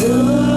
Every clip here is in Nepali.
Mahima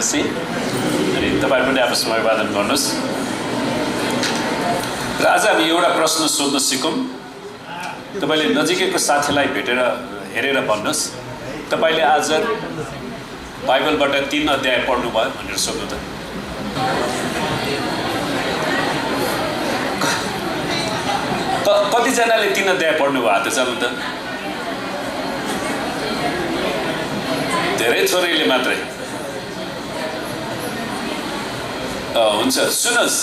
भनेपछि अनि तपाईहरु पनि आपसमा अभिवादन गर्नुस्। र आज हामी एउटा प्रश्न सोध्न सिकौं। तपाईले नजिकैको साथीलाई भेटेर हेरेर भन्नुस्, तपाईले आज बाइबलबाट 3 अध्याय पढ्नु भयो भनेर सोध्नु त। कति जनाले 3 अध्याय पढ्नु भयो हात उचाल्नु त? धेरै छोरीले मात्रै। हुन्छ, सुन्नुस्,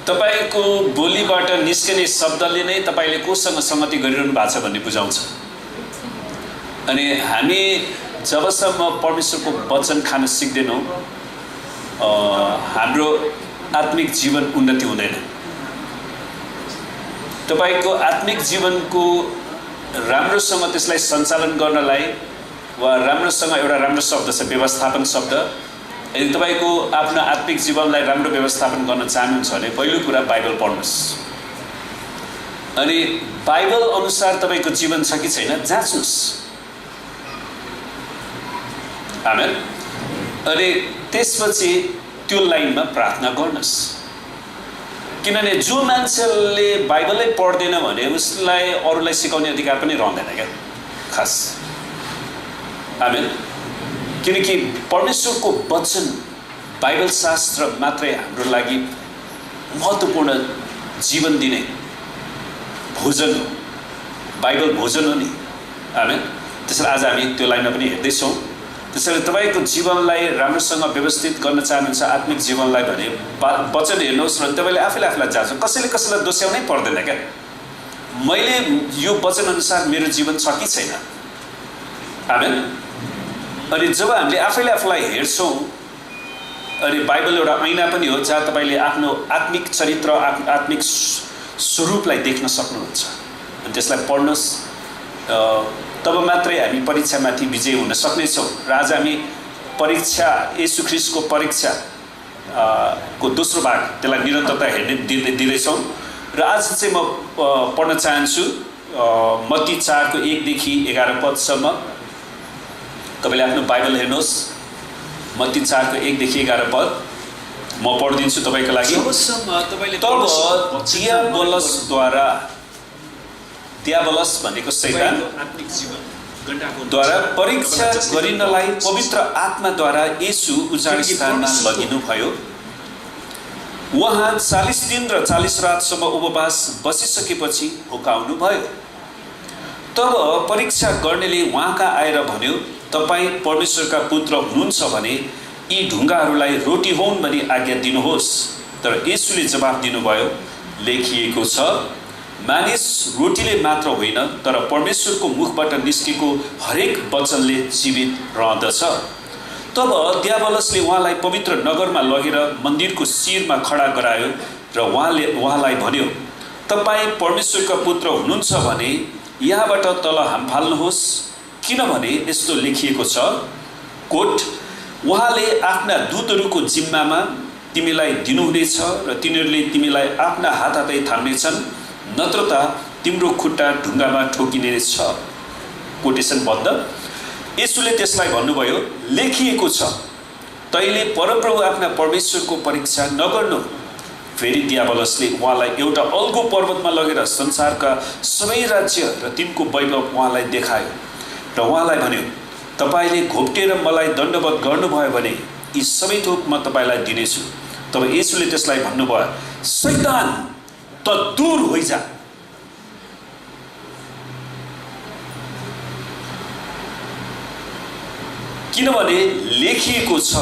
तपाईको बोलीबाट निस्कने शब्दले नै तपाईले कोसँग संगति गरिरहनु भएको छ भन्ने बुझाउँछ। अनि हामी जबसम्म परमेश्वरको वचन खान सिक्दैनौं हाम्रो आत्मिक जीवन उन्नति हुँदैन। तपाईको आत्मिक जीवनको राम्रोसँग त्यसलाई सञ्चालन गर्नलाई वा राम्रोसँग एउटा राम्रो शब्द छ व्यवस्थापन शब्द। यदि तपाईको आफ्नो आत्मिक जीवनलाई राम्रो व्यवस्थापन गर्न चाहनुहुन्छ भने पहिलो कुरा बाइबल पढ्नुस्। अनि बाइबल अनुसार तपाईको जीवन छ कि छैन जाँच्नुस्। आमेन। अनि त्यसपछि त्यो लाइनमा प्रार्थना गर्नुस्। किनभने जो मान्छेले बाइबलै पढ्दैन भने उसलाई अरूलाई सिकाउने अधिकार पनि रहँदैन क्या खास। आमेन। किनकि परमेश्वरको वचन बाइबल शास्त्र मात्रै हाम्रो लागि महत्त्वपूर्ण जीवन दिने भोजन हो। बाइबल भोजन हो नि। आमेन। त्यसैले आज हामी त्यो लाइनमा पनि हेर्दैछौँ। त्यसैले तपाईको जीवनलाई राम्रोसँग व्यवस्थित गर्न चाहनुहुन्छ आत्मिक जीवनलाई भने वचन हेर्नुहोस् र तपाईले आफैलाई जाँच्नु। कसैले कसैलाई दोस्याउनै पर्दैन क्या। मैले यो वचन अनुसार मेरो जीवन छ कि छैन। आमेन। अनि जब हामीले आफैलाई हेर्छौँ, अनि बाइबल एउटा ऐना पनि हो जहाँ तपाईले आफ्नो आत्मिक चरित्र आत्मिक स्वरूपलाई देख्न सक्नुहुन्छ। अनि त्यसलाई पढ्नुस्, तब मात्रै हामी परीक्षामाथि विजय हुन सक्नेछौँ। र आज हामी परीक्षा येशू ख्रीष्टको परीक्षा को दोस्रो भाग त्यसलाई निरन्तरता हेर्ने दिँदैछौँ। र आज चाहिँ म पढ्न चाहन्छु मत्ती 4 को 1 देखि 11 पदसम्म। तपाईले आफ्नो बाइबल हेर्नुहोस्। मत्ती 4 को 1 देखि 11 पद म पढिदिन्छु तपाईको लागि। तब दियाबलस भनेको शैतान द्वारा परीक्षा गरिनलाई पवित्र आत्माद्वारा येशू उजाड स्थानमा लगिनु भयो। उहाँ 40 दिन र 40 रातसम्म उपवास बसिसकेपछि हुकाउनु भयो। तब परीक्षा गर्नेले उहाँका आएर भन्यो, तपाईँ परमेश्वरका पुत्र हुनुहुन्छ भने यी ढुङ्गाहरूलाई रोटी हुन् भनी आज्ञा दिनुहोस्। तर येशूले जवाफ दिनुभयो, लेखिएको छ, मानिस रोटीले मात्र होइन तर परमेश्वरको मुखबाट निस्केको हरेक वचनले जीवित रहँदछ। तब दियाबलसले उहाँलाई पवित्र नगरमा लगेर मन्दिरको शिरमा खडा गरायो र उहाँलाई भन्यो, तपाईँ परमेश्वरका पुत्र हुनुहुन्छ भने यहाँबाट तल हामफाल्नुहोस्, किनभने यस्तो लेखिएको छ, कोट, उहाँले आफ्ना दूतहरूको जिम्मामा तिमीलाई दिनुहुनेछ र तिनीहरूले तिमीलाई आफ्ना हातै थाम्नेछन्, नत्रत तिम्रो खुट्टा ढुङ्गामा ठोकिनेछ। कोटेसन बन्द। येशूले त्यसलाई भन्नुभयो, लेखिएको छ, तैँले परमप्रभु आफ्ना परमेश्वरको परीक्षा नगर्नु। फेरि दियाबलसले उहाँलाई एउटा अल्गो पर्वतमा लगेर संसारका सबै राज्य र तिनको वैभव उहाँलाई देखायो र उहाँलाई भन्यो, तपाईले घोप्टेर मलाई दण्डवत गर्नुभयो भने यी सबै थोक म तपाईलाई दिनेछु। तब येशूले त्यसलाई भन्नुभयो, शैतान त दूर होइजा। किनभने लेखिएको छ,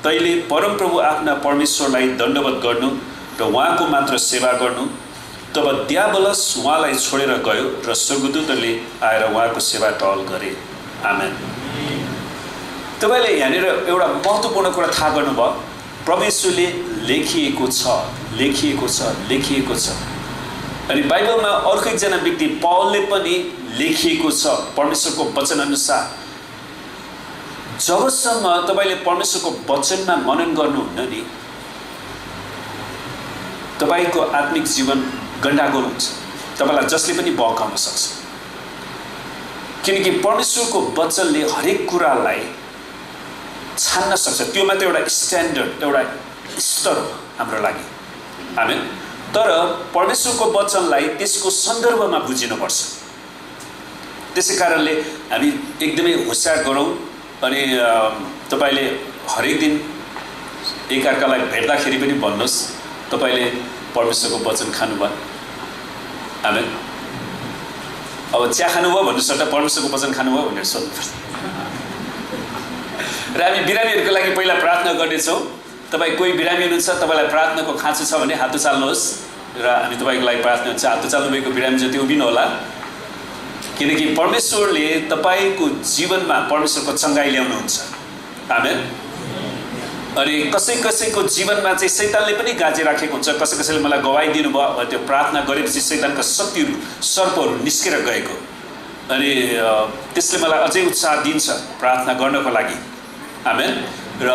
तैँले परमप्रभु आफ्ना परमेश्वरलाई दण्डवत गर्नु र उहाँको मात्र सेवा गर्नु। तब दियाबलस उहाँलाई छोडेर गयो र स्वर्गदूतले आएर उहाँको सेवा टहल गरे। आमेन। तपाईले यहाँनिर एउटा महत्त्वपूर्ण कुरा थाहा गर्नुभयो, परमेश्वरले लेखिएको छ, लेखिएको छ, लेखिएको छ। अनि बाइबलमा अर्को एकजना व्यक्ति पौलले पनि लेखिएको छ परमेश्वरको वचन अनुसार। जबसम्म तपाईले परमेश्वरको वचनमा मनन गर्नुहुन्न नि तपाईको आत्मिक जीवन गण्डागोल हुन्छ। तपाईलाई जसले पनि बहकाउन सक्छ। किनकि परमेश्वरको वचनले हरेक कुरालाई छान्न सक्छ। त्यो मात्र एउटा स्ट्यान्डर्ड, एउटा स्तर हो हाम्रो लागि। आमेन। तर परमेश्वरको वचनलाई त्यसको सन्दर्भमा बुझिनुपर्छ। त्यसै कारणले हामी एकदमै होसियार गरौँ। अनि तपाईले हरेक दिन एकअर्कालाई भेट्दाखेरि पनि भन्नुहोस् तपाईले परमेश्वरको वचन खानुभयो। आमेन। अब चिया खानुभयो भन्नु सट्टा परमेश्वरको वचन खानुभयो भनेर सोध्नुपर्छ। र हामी बिरामीहरूको लागि पहिला प्रार्थना गर्नेछौँ। तपाईँ कोही बिरामी हुनुहुन्छ, तपाईँलाई प्रार्थनाको खाँचो छ भने हात उचाल्नुहोस् र हामी तपाईँको लागि प्रार्थना हुन्छ। हात उचाल्नुभएको बिरामी जति उभिनु होला, किनकि परमेश्वरले तपाईँको जीवनमा परमेश्वरको चङ्गाई ल्याउनुहुन्छ। आमेन। अनि कसैको जीवनमा चाहिँ शैतानले पनि गाजिराखेको हुन्छ। कसैले मलाई गवाई दिनुभयो, त्यो प्रार्थना गरेपछि शैतानका शक्तिहरू, सर्पहरू निस्केर गएको। अनि त्यसले मलाई अझै उत्साह दिन्छ प्रार्थना गर्नको लागि। आमेन। र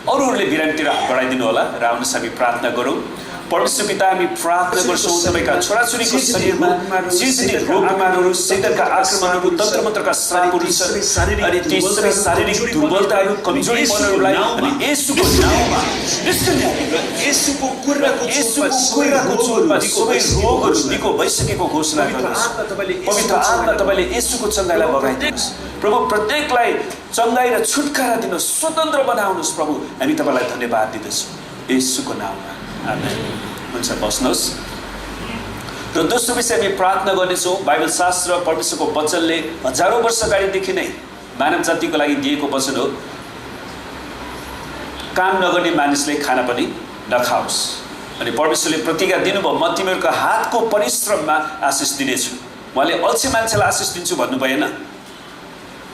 अरूहरूले बिरामीतिर हात बढाइदिनु होला र आउनुहोस् हामी प्रार्थना गरौँ। परमेश्वर पिता, हामी प्रार्थना गर्छौँ तपाईँका छोराछोरीको शरीरमा जे जति रोग बिमारहरू, शैतानका आक्रमणहरू, तन्त्र मन्त्रका श्रापहरू छन्, अनि ती सबै शारीरिक दुर्बलताहरू, कमजोरीपनहरूलाई हामी येशूको नाममा येशूको कुर्राको चोटमा सबै रोगहरू निको भइसकेको घोषणा गर्नुहोस्। पवित्र आत्मा तपाईँले येशूको चङ्गाईलाई बगाइदिनुहोस् प्रभु। प्रत्येकलाई चङ्गाई र छुटकारा दिनुहोस्, स्वतन्त्र बनाउनुहोस् प्रभु। हामी तपाईँलाई धन्यवाद दिँदछौँ येशूको नाममा। आमेन। हुन्छ, बस्नुहोस्। र दोस्रो विषय हामी प्रार्थना गर्नेछौँ। बाइबल शास्त्र परमेश्वरको वचनले हजारौँ वर्ष अगाडिदेखि नै मानव जातिको लागि दिएको वचन हो, काम नगर्ने मानिसले खाना पनि नखाओस्। अनि परमेश्वरले प्रतिज्ञा दिनुभयो, म तिमीहरूको हातको परिश्रममा आशिष दिनेछु। उहाँले अल्छी मान्छेलाई आशिष दिन्छु भन्नु भएन।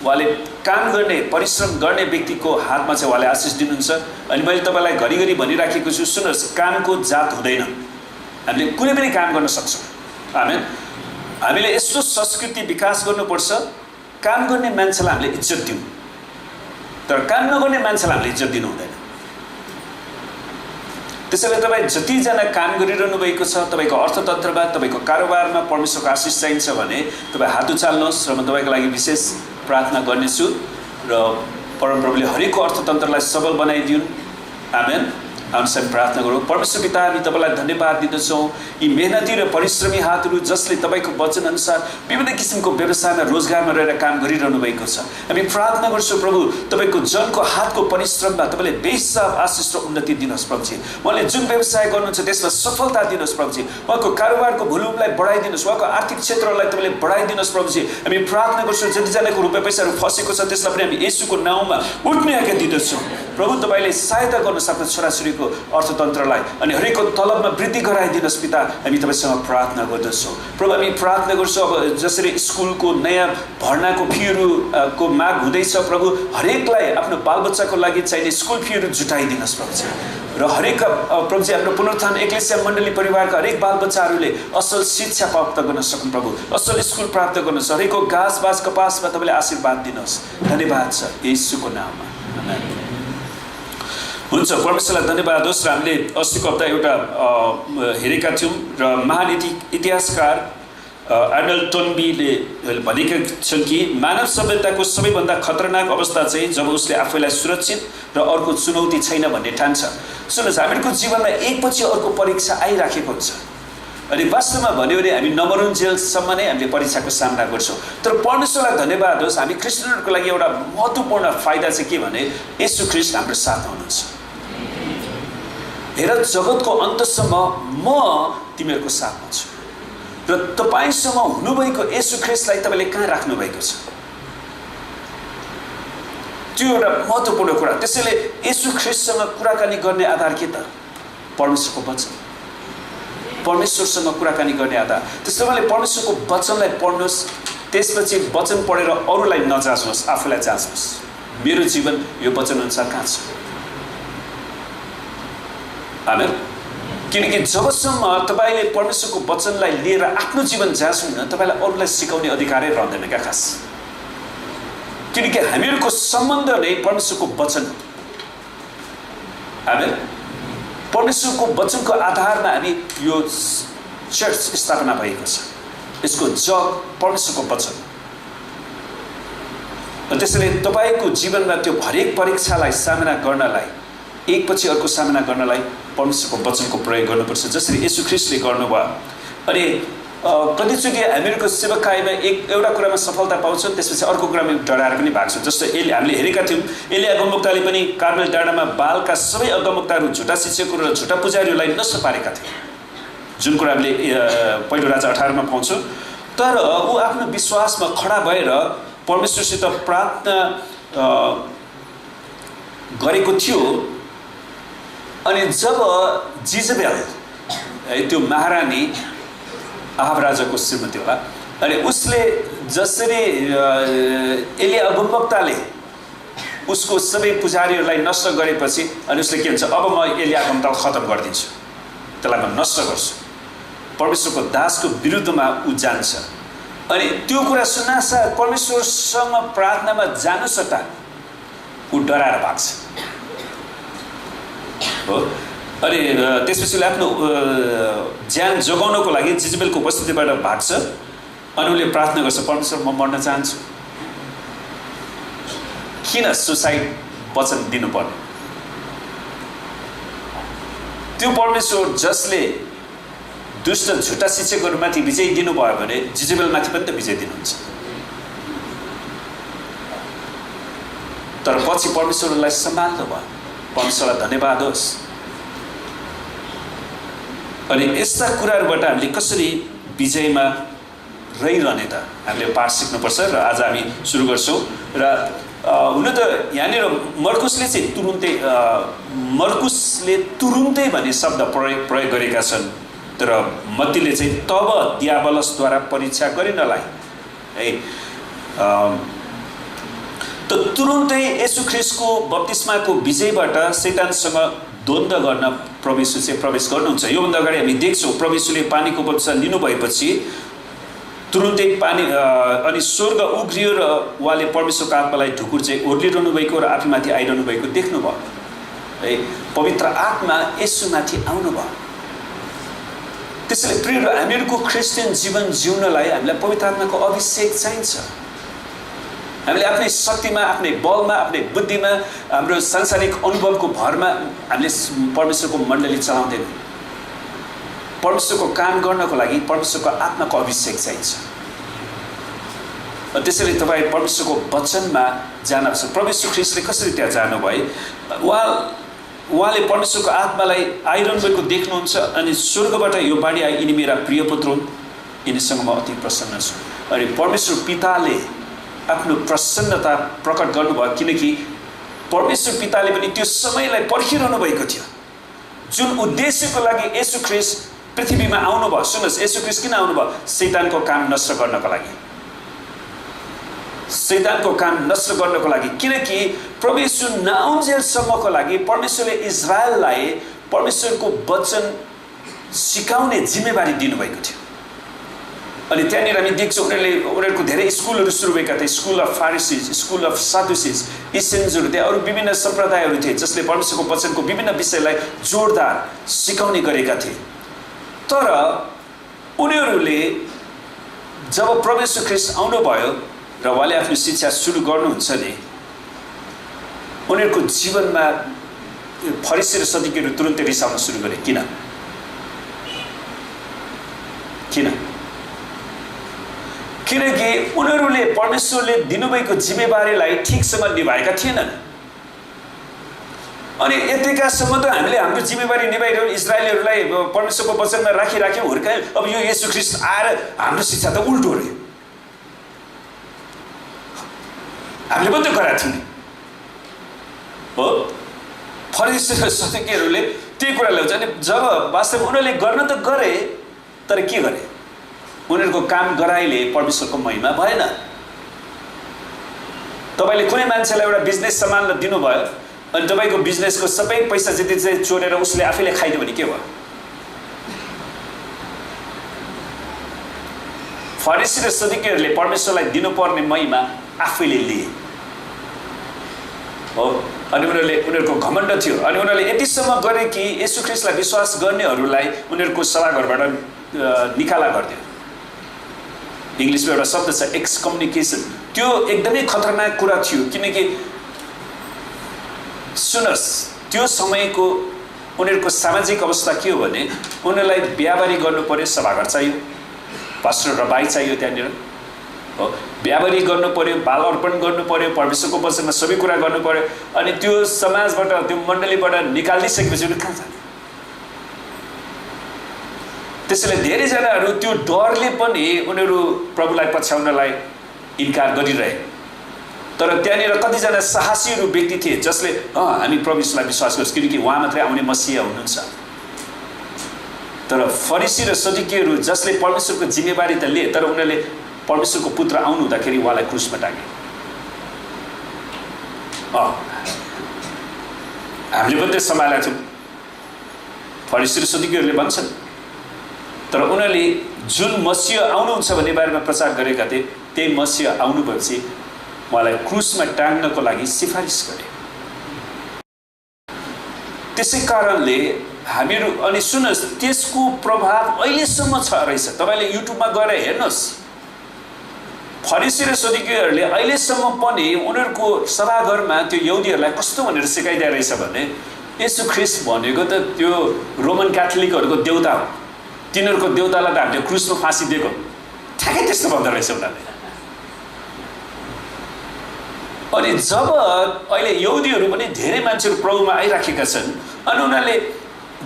उहाँले काम गर्ने, परिश्रम गर्ने व्यक्तिको हातमा चाहिँ उहाँले आशिष दिनुहुन्छ। अनि मैले तपाईँलाई घरिघरि भनिराखेको छु, सुन्नुहोस्, कामको जात हुँदैन। हामीले कुनै पनि काम गर्न सक्छौँ। आमेन। हामीले यस्तो संस्कृति विकास गर्नुपर्छ, काम गर्ने मान्छेलाई हामीले इज्जत दिउँ, तर काम नगर्ने मान्छेलाई हामीले इज्जत दिनु हुँदैन। त्यसैले तपाईँ जतिजना काम गरिरहनु भएको छ, तपाईँको अर्थतन्त्रमा, तपाईँको कारोबारमा परमेश्वरको आशिष चाहिन्छ भने तपाईँ हात उचाल्नुहोस् र म तपाईँको लागि विशेष प्रार्थना गर्नेछु र परमप्रभुले हरेकको अर्थतन्त्रलाई सबल बनाइदिउन्। आमेन। आउनुहोस् हामी प्रार्थना गरौँ। परमेश्वर पिता, हामी तपाईँलाई धन्यवाद दिँदछौँ यी मेहनती र परिश्रमी हातहरू जसले तपाईँको वचन अनुसार विभिन्न किसिमको व्यवसायमा, रोजगारमा रहेर काम गरिरहनु भएको छ। हामी प्रार्थना गर्छौँ प्रभु, तपाईँको जनको हातको परिश्रममा तपाईँले बेहिसाब आशिष र उन्नति दिनुहोस् प्रभुजी। उहाँले जुन व्यवसाय गर्नुहुन्छ त्यसमा सफलता दिनुहोस् प्रभुजी। उहाँको कारोबारको भोल्युमलाई बढाइदिनुहोस्, उहाँको आर्थिक क्षेत्रलाई तपाईँले बढाइदिनुहोस् प्रभुजी। हामी प्रार्थना गर्छौँ जतिजनाको रुपियाँ पैसाहरू फसेको छ त्यसलाई पनि हामी येशूको नाउँमा उठ्ने आज्ञा दिँदछौँ प्रभु। तपाईँले सहायता गर्नुहोस् आफ्नो छोराछोरीको अर्थतन्त्रलाई अनि हरेकको तलबमा वृद्धि गराइदिनुहोस् पिता। हामी तपाईँसँग प्रार्थना गर्दछौँ प्रभु। हामी प्रार्थना गर्छौँ अब जसरी स्कुलको नयाँ भर्नाको फीहरूको माग हुँदैछ प्रभु, हरेकलाई आफ्नो बालबच्चाको लागि चाहिने स्कुल फीहरू जुटाइदिनुहोस् प्रभुजी। र हरेक प्रभुजी हाम्रो पुनरुत्थान एक्लेसिया मण्डली परिवारका हरेक बालबच्चाहरूले असल शिक्षा प्राप्त गर्न सकुन् प्रभु, असल स्कुल प्राप्त गर्नुहोस्। हरेकको घाँसबास कपासमा तपाईँले आशीर्वाद दिनुहोस्। धन्यवाद छ येशूको नाममा। आमेन। हुन्छ, परमेश्वरलाई धन्यवाद होस्। र हामीले अस्तिको हप्ता एउटा हेरेका थियौँ र महान इतिहासकार आर्नल्ड टोनबीले भनेका छन् कि मानव सभ्यताको सबैभन्दा खतरनाक अवस्था चाहिँ जब उसले आफैलाई सुरक्षित र अर्को चुनौती छैन भन्ने ठान्छ। सुन्नुहोस्, हामीहरूको जीवनमा एकपछि अर्को परीक्षा आइराखेको हुन्छ अनि वास्तवमा भन्यो भने हामी नमरुन्जेलसम्म नै हामीले परीक्षाको सामना गर्छौँ। तर परमेश्वरलाई धन्यवाद होस्, हामी क्रिस्चियनहरूको लागि एउटा महत्त्वपूर्ण फाइदा चाहिँ के भने येशू ख्रीष्ट हाम्रो साथमा हुनुहुन्छ। हेर, जगतको अन्तसम्म म तिमीहरूको साथमा छु र तपाईँसँग हुनुभएको येशू ख्रीष्टलाई तपाईँले कहाँ राख्नु भएको छ, त्यो एउटा महत्त्वपूर्ण कुरा। त्यसैले येशू ख्रीष्टसँग कुराकानी गर्ने आधार के त? परमेश्वरको वचन। परमेश्वरसँग कुराकानी गर्ने आधार। त्यसो भने परमेश्वरको वचनलाई पढ्नुहोस्, त्यसपछि वचन पढेर अरूलाई नजाच्नुहोस्, आफूलाई जाच्नुहोस्, मेरो जीवन यो वचन अनुसार कहाँ छ। आमेन। किनकि जबसम्म तपाईँले परमेश्वरको वचनलाई लिएर आफ्नो जीवन जाँच्नुहुन्न, तपाईँलाई अरूलाई सिकाउने अधिकारै रहँदैन क्या खास। किनकि हामीहरूको सम्बन्ध नै परमेश्वरको वचन हो। आमेन। परमेश्वरको वचनको आधारमा हामी यो चर्च स्थापना भएको छ। यसको जग परमेश्वरको वचन। त्यसैले तपाईको जीवनमा त्यो हरेक परीक्षालाई सामना गर्नलाई एकपछि अर्को सामना गर्नलाई परमेश्वरको वचनको प्रयोग गर्नुपर्छ, जसरी येशू ख्रीष्टले गर्नुभयो। अनि कतिचोटि हामीहरूको सेवकाईमा एउटा कुरामा सफलता पाउँछौँ, त्यसपछि अर्को कुरामा डराएर पनि भाग्छौँ। जस्तो हामीले हेरेका थियौँ, एलिया अगमवक्ताले पनि कार्मेल डाँडामा बालका सबै अगमवक्ताहरू, झुटा शिक्षकहरू र झुटा पुजारीहरूलाई नष्ट पारेका थिए, जुन कुरा हामीले पहिलो राजा 18 मा पाउँछौँ। तर ऊ आफ्नो विश्वासमा खडा भएर परमेश्वरसित प्रार्थना गरेको थियो। अनि जब जिजबेल त्यो महारानी आहाब राजाको श्रीमती होला, अनि उसले जसरी एलिया अगमवक्ताले उसको सबै पुजारीहरूलाई नष्ट गरेपछि अनि उसले के भन्छ, अब म एलिया अगमवक्तालाई खतम गरिदिन्छु, त्यसलाई म नष्ट गर्छु। परमेश्वरको दासको विरुद्धमा ऊ जान्छ। अनि त्यो कुरा सुन्नासाथ परमेश्वरसँग प्रार्थनामा जानु सट्टा ऊ डराएर भाग्छ हो। अनि त्यसपछि उसले आफ्नो ज्यान जोगाउनको लागि जिजबेलको उपस्थितिबाट भाग्छ। अनि उसले प्रार्थना गर्छ, परमेश्वर म मर्न चाहन्छु। किन सुसाइड वचन दिनुपर्ने? त्यो परमेश्वर जसले दुष्ट झुटा शिक्षकहरूमाथि विजय दिनुभयो भने जिजबेलमाथि पनि त विजय दिनुहुन्छ। तर पछि परमेश्वरलाई सम्हाल्नु भयो। परमेश्वरलाई धन्यवाद होस्। अनि यस्ता कुराहरूबाट हामीले कसरी विजयमा रहिरहने त हामीले पाठ सिक्नुपर्छ। र आज हामी सुरु गर्छौँ। र हुन त यहाँनिर मर्कुसले तुरुन्तै भन्ने शब्द प्रयोग गरेका छन्, तर मत्तीले चाहिँ तब दियाबलसद्वारा परीक्षा गरिनलाई है। त तुरुन्तै येशू ख्रीष्टको बप्तिस्माको विजयबाट शैतानसँग द्वन्द्व गर्न प्रभु येशू चाहिँ प्रवेश गर्नुहुन्छ। योभन्दा अगाडि हामी देख्छौँ प्रभु येशूले पानीको बप्तिस्मा लिनुभएपछि तुरुन्तै पानी अनि स्वर्ग उग्रियो र उहाँले परमेश्वरको आत्मालाई ढुकुर चाहिँ ओर्लिरहनु भएको र आफैमाथि आइरहनु भएको देख्नुभयो है। पवित्र आत्मा येशूमाथि आउनुभयो। त्यसैले प्रिय हामीहरूको क्रिस्चियन जीवन जिउनलाई हामीलाई पवित्र आत्माको अभिषेक चाहिन्छ। हामीले आफ्नै शक्तिमा, आफ्नै बलमा, आफ्नै बुद्धिमा, हाम्रो सांसारिक अनुभवको भरमा हामीले परमेश्वरको मण्डली चलाउँदैनौँ। परमेश्वरको काम गर्नको लागि परमेश्वरको आत्माको अभिषेक चाहिन्छ। त्यसैले तपाईँ परमेश्वरको वचनमा जानुपर्छ। परमेश्वर ख्रीष्टले कसरी त्यहाँ जानुभयो? उहाँले परमेश्वरको आत्मालाई आइरहनु भएको देख्नुहुन्छ। अनि स्वर्गबाट यो बाणी आयो, यिनी मेरा प्रिय पुत्र हुन्, यिनीसँग म अति प्रसन्न छु। अनि परमेश्वर पिताले आफ्नो प्रसन्नता प्रकट गर्नुभयो, किनकि परमेश्वर पिताले पनि त्यो समयलाई पर्खिरहनु भएको थियो जुन उद्देश्यको लागि येशू ख्रीष्ट पृथ्वीमा आउनुभयो। सुन्नुहोस्, येशू ख्रीष्ट किन आउनुभयो? शैतानको काम नष्ट गर्नको लागि। शैतानको काम नष्ट गर्नको लागि, किनकि प्रभु येशू नआउन्जेलसम्मको लागि परमेश्वरले इजरायललाई परमेश्वरको वचन सिकाउने जिम्मेवारी दिनुभएको थियो। अनि त्यहाँनिर हामी देख्छौँ उनीहरूको धेरै स्कुलहरू सुरु भएका थिए। स्कुल अफ फारिसिज, स्कुल अफ सादुसिज, इसेन्सहरू, त्यहाँ अरू विभिन्न सम्प्रदायहरू थिए जसले परमेश्वरको वचनको विभिन्न विषयलाई जोरदार सिकाउने गरेका थिए। तर उनीहरूले जब परमेश्वर ख्रीष्ट आउनुभयो र उहाँले आफ्नो शिक्षा सुरु गर्नुहुन्छ नि, उनीहरूको जीवनमा फरिसी र सदुकीहरू तुरुन्तै रिसाउन सुरु गरे। किनकि उनीहरूले परमेश्वरले दिनुभएको जिम्मेवारीलाई ठिकसँग निभाएका थिएनन्। अनि यतिकासम्म त हामीले हाम्रो जिम्मेवारी निभाइरह्यौँ, इजरायलीहरूलाई परमेश्वरको वचनमा राखिराख्यौँ, हुर्कायौँ। अब यो येशू ख्रीष्ट आएर हाम्रो शिक्षा त उल्टो रह्यो। हामीले पनि त्यो गरेका थियौँ हो। फरिसी र सदुकीहरूले त्यही कुरा ल्याउँछ। अनि जब वास्तवमा उनीहरूले गर्न त गरे, तर के गरे? उनीहरूको काम गराइले परमेश्वरको महिमा भएन। तपाईँले कुनै मान्छेलाई एउटा बिजनेस सम्हाल्न दिनुभयो अनि तपाईँको बिजनेसको सबै पैसा जति चाहिँ चोरेर उसले आफैले खाइदियो भने के भयो? फरिसी र सदुकीहरूले परमेश्वरलाई दिनुपर्ने महिमा आफैले लिए हो। अनि उनीहरूको घमण्ड थियो। अनि उनीहरूले यतिसम्म गरे कि येशू ख्रीष्टलाई विश्वास गर्नेहरूलाई उनीहरूको सभाघरबाट निकाला गरिदियो। इङ्ग्लिसमा एउटा शब्द छ एक्सकम्युनिकेसन। त्यो एकदमै खतरनाक कुरा थियो, किनकि सुनोस् त्यो समयको उनीहरूको सामाजिक अवस्था के हो भने उनीहरूलाई बिहाबारी गर्नु पर्यो, सभाघर चाहियो, पास्टर र भाइ चाहियो, त्यहाँनिर हो बिहाबारी गर्नु पर्यो, बाल अर्पण गर्नु पर्यो, परमेश्वरको वचनमा सबै कुरा गर्नु पर्यो। अनि त्यो समाजबाट त्यो मण्डलीबाट निकालिदिइसकेपछि उनीहरू कहाँ जाने? त्यसैले धेरैजनाहरू त्यो डरले पनि उनीहरू प्रभुलाई पछ्याउनलाई इन्कार गरिरहे। तर त्यहाँनिर कतिजना साहसीहरू व्यक्ति थिए जसले हामी प्रभु यीशुलाई विश्वास गर्छौँ किनकि उहाँ मात्रै आउने मसिहा हुनुहुन्छ। तर फरिसी र सदुकीहरू जसले परमेश्वरको जिम्मेवारी त लिए, तर उनीहरूले परमेश्वरको पुत्र आउनु हुँदाखेरि उहाँलाई क्रुसमा टागे। हामीले पनि त्यो सम्हालेका छौँ, फरिसी र सदुकीहरूले भन्छन्। तर उनीहरूले जुन मसिहा आउनुहुन्छ भन्ने बारेमा प्रचार गरेका थिए, त्यही मसिहा आउनु भएपछि उहाँलाई क्रुसमा टाङ्नको लागि सिफारिस गरे। त्यसै कारणले हामीहरू अनि सुन्नुहोस् त्यसको प्रभाव अहिलेसम्म छ रहेछ। तपाईँले युट्युबमा गएर हेर्नुहोस्, फरिसी र सदुकीहरूले अहिलेसम्म पनि उनीहरूको सभाघरमा त्यो यहुदीहरूलाई कस्तो भनेर सिकाइदिए रहेछ भने येशू ख्रिस्ट भनेको त त्यो रोमन क्याथोलिकहरूको देउता हो, तिनीहरूको देउतालाई त हामीले क्रुसमा फाँसी दिएको, ठ्याक्कै त्यस्तो भन्दो रहेछ उनीहरूले। अनि जब अहिले यहुदीहरू पनि धेरै मान्छेहरू प्रभुमा आइराखेका छन् अनि उनीहरूले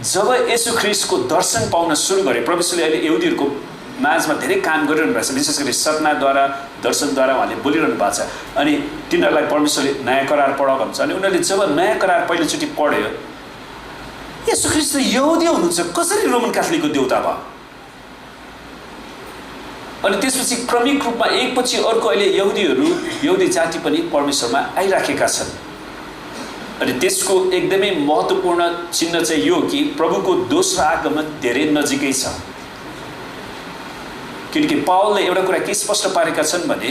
जब येशू ख्रिस्टको दर्शन पाउन सुरु गरे, परमेश्वरले अहिले यहुदीहरूको माझमा धेरै काम गरिरहनु भएको छ, विशेष गरी सपनाद्वारा दर्शनद्वारा उहाँले बोलिरहनु भएको छ। अनि तिनीहरूलाई परमेश्वरले नयाँ करार पढ भन्छ। अनि उनीहरूले जब नयाँ करार पहिलोचोटि पढ्यो, येशू ख्रिस्ट त यहुदी हुनुहुन्छ, कसरी रोमन क्याथोलिकको देउता भयो? अनि त्यसपछि क्रमिक रूपमा एकपछि अर्को अहिले यहुदी जाति पनि परमेश्वरमा आइराखेका छन्। अनि त्यसको एकदमै महत्त्वपूर्ण चिन्ह चाहिँ यो कि प्रभुको दोस्रो आगमन धेरै नजिकै छ। किनकि पावलले एउटा कुरा के स्पष्ट पारेका छन् भने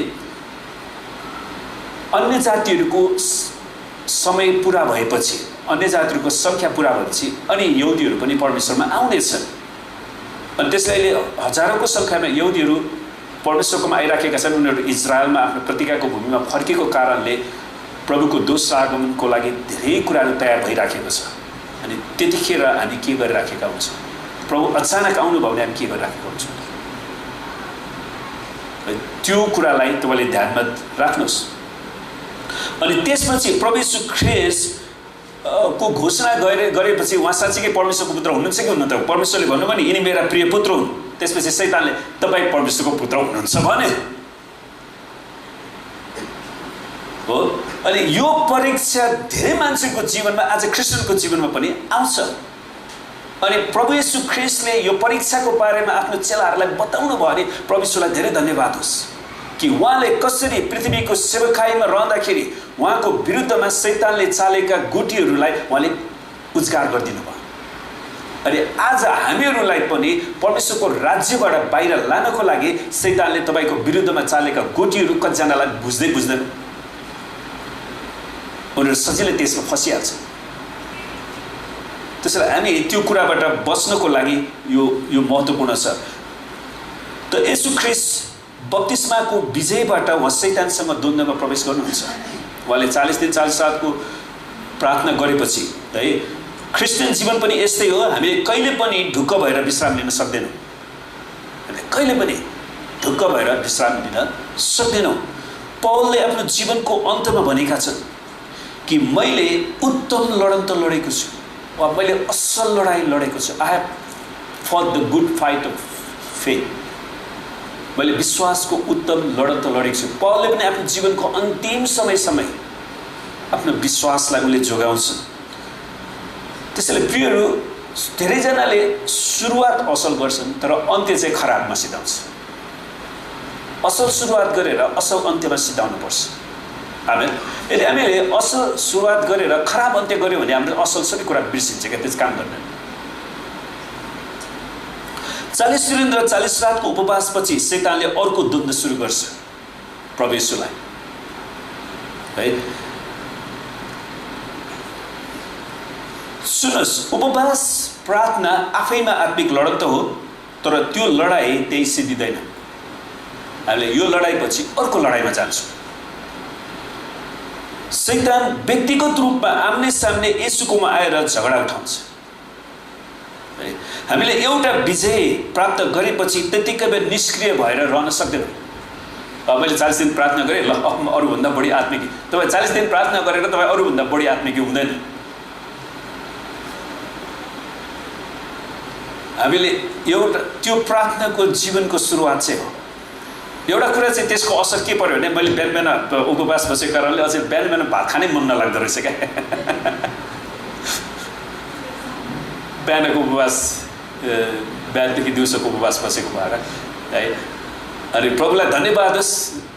अन्य जातिहरूको समय पुरा भएपछि, अन्य जातिहरूको सङ्ख्या पुरा भएपछि अनि यहुदीहरू पनि परमेश्वरमा आउनेछन्। अनि त्यसैले हजारौँको सङ्ख्यामा यहुदीहरू परमेश्वरकोमा आइराखेका छन्। उनीहरू इजरायलमा आफ्नो प्रतिज्ञाको भूमिमा फर्केको कारणले प्रभुको दोस्रो आगमनको लागि धेरै कुराहरू तयार भइराखेको छ। अनि त्यतिखेर हामी के गरिराखेका हुन्छौँ? प्रभु अचानक आउनुभयो भने हामी के गरिराखेका हुन्छौँ? त्यो कुरालाई तपाईँले ध्यानमा राख्नुहोस्। अनि त्यसपछि प्रभु येशू ख्रिस्ट को घोषणा गरेपछि उहाँ साँच्चीकै परमेश्वरको पुत्र हुनुहुन्छ कि हुनुहुन्न? त परमेश्वरले भन्नुभयो नि यिनी मेरा प्रिय पुत्र हुन्। त्यसपछि शैतानले तपाईँ परमेश्वरको पुत्र हुनुहुन्छ भने हो। अनि यो परीक्षा धेरै मान्छेको जीवनमा, आज क्रिस्चियनको जीवनमा पनि आउँछ। अनि प्रभु येशू ख्रिस्टले यो परीक्षाको बारेमा आफ्नो चेलाहरूलाई बताउनु भयो भने परमेश्वरलाई धेरै धन्यवाद होस् कि उहाँले कसरी पृथ्वीको सेवकाईमा रहँदाखेरि उहाँको विरुद्धमा शैतानले चालेका गुटीहरूलाई उहाँले उजागर गरिदिनु भयो। अनि आज हामीहरूलाई पनि परमेश्वरको राज्यबाट बाहिर लानको लागि शैतानले तपाईँको विरुद्धमा चालेका गोटीहरू कतिजनालाई बुझ्दैन, उनीहरू सजिलै त्यसमा फसिहाल्छ। त्यसैले हामी त्यो कुराबाट बच्नको लागि यो महत्त्वपूर्ण छ। त येशू ख्रिस्ट बप्तिस्माको विजयबाट उहाँ शैतानसँग द्वन्द्वमा प्रवेश गर्नुहुन्छ। उहाँले 40 दिन 40 रातको प्रार्थना गरेपछि है। क्रिस्चियन जीवन पनि यस्तै हो, हामीले कहिले पनि ढुक्क भएर विश्राम लिन सक्दैनौँ। हामीले कहिले पनि ढुक्क भएर विश्राम लिन सक्दैनौँ। पौलले आफ्नो जीवनको अन्तमा भनेका छन् कि मैले उत्तम लडन त लडेको छु, वा मैले असल लडाइँ लडेको छु। आई हेभ फट the good fight of faith. मैले विश्वासको उत्तम लडन त लडेको छु। पौलले पनि आफ्नो जीवनको अन्तिम समय आफ्नो विश्वासलाई उनले जोगाउँछन्। त्यसैले प्रियहरू, धेरैजनाले सुरुवात असल गर्छन् तर अन्त्य चाहिँ खराबमा सिधाउँछ। असल सुरुवात गरेर असल अन्त्यमा सिधाउनुपर्छ। आमेन। यदि हामीले असल सुरुवात गरेर खराब अन्त्य गर्यो भने हामीले असल सबै कुरा बिर्सिन्छ क्या, त्यस काम गर्दैन। 40 दिन र 40 रातको उपवासपछि शैतानले अर्को द्वन्द्व सुरु गर्छ प्रभु येशूलाई है। सुन्नुहोस्, उपवास प्रार्थना आफैमा आत्मिक लडत हो, तर त्यो लडाई त्यही सिद्धिँदैन। हामीले यो लडाईपछि अर्को लडाईमा जान्छौँ। शैतान व्यक्तिगत रूपमा आम्ने सामने येशूकोमा आएर झगडा उठाउँछ। हामीले एउटा विजय प्राप्त गरेपछि त्यतिकै बेला निष्क्रिय भएर रहन सक्दैनौँ। मैले 40 दिन प्रार्थना गरेँ, ल म अरूभन्दा बढी आत्मिकी। तपाईँ 40 दिन प्रार्थना गरेर तपाईँ अरूभन्दा बढी आत्मिकी हुँदैन। हामीले एउटा त्यो प्रार्थनाको जीवनको सुरुवात चाहिँ हो। एउटा कुरा चाहिँ त्यसको असर के पर्यो भने मैले बिहान बिहान उपवास बसेको कारणले अझै बिहान बिहान भात खानै मन नलाग्दो रहेछ क्या। बिहानको उपवास, बिहानदेखि दिउँसोको उपवास बसेको भएर है। अनि प्रभुलाई धन्यवाद होस्।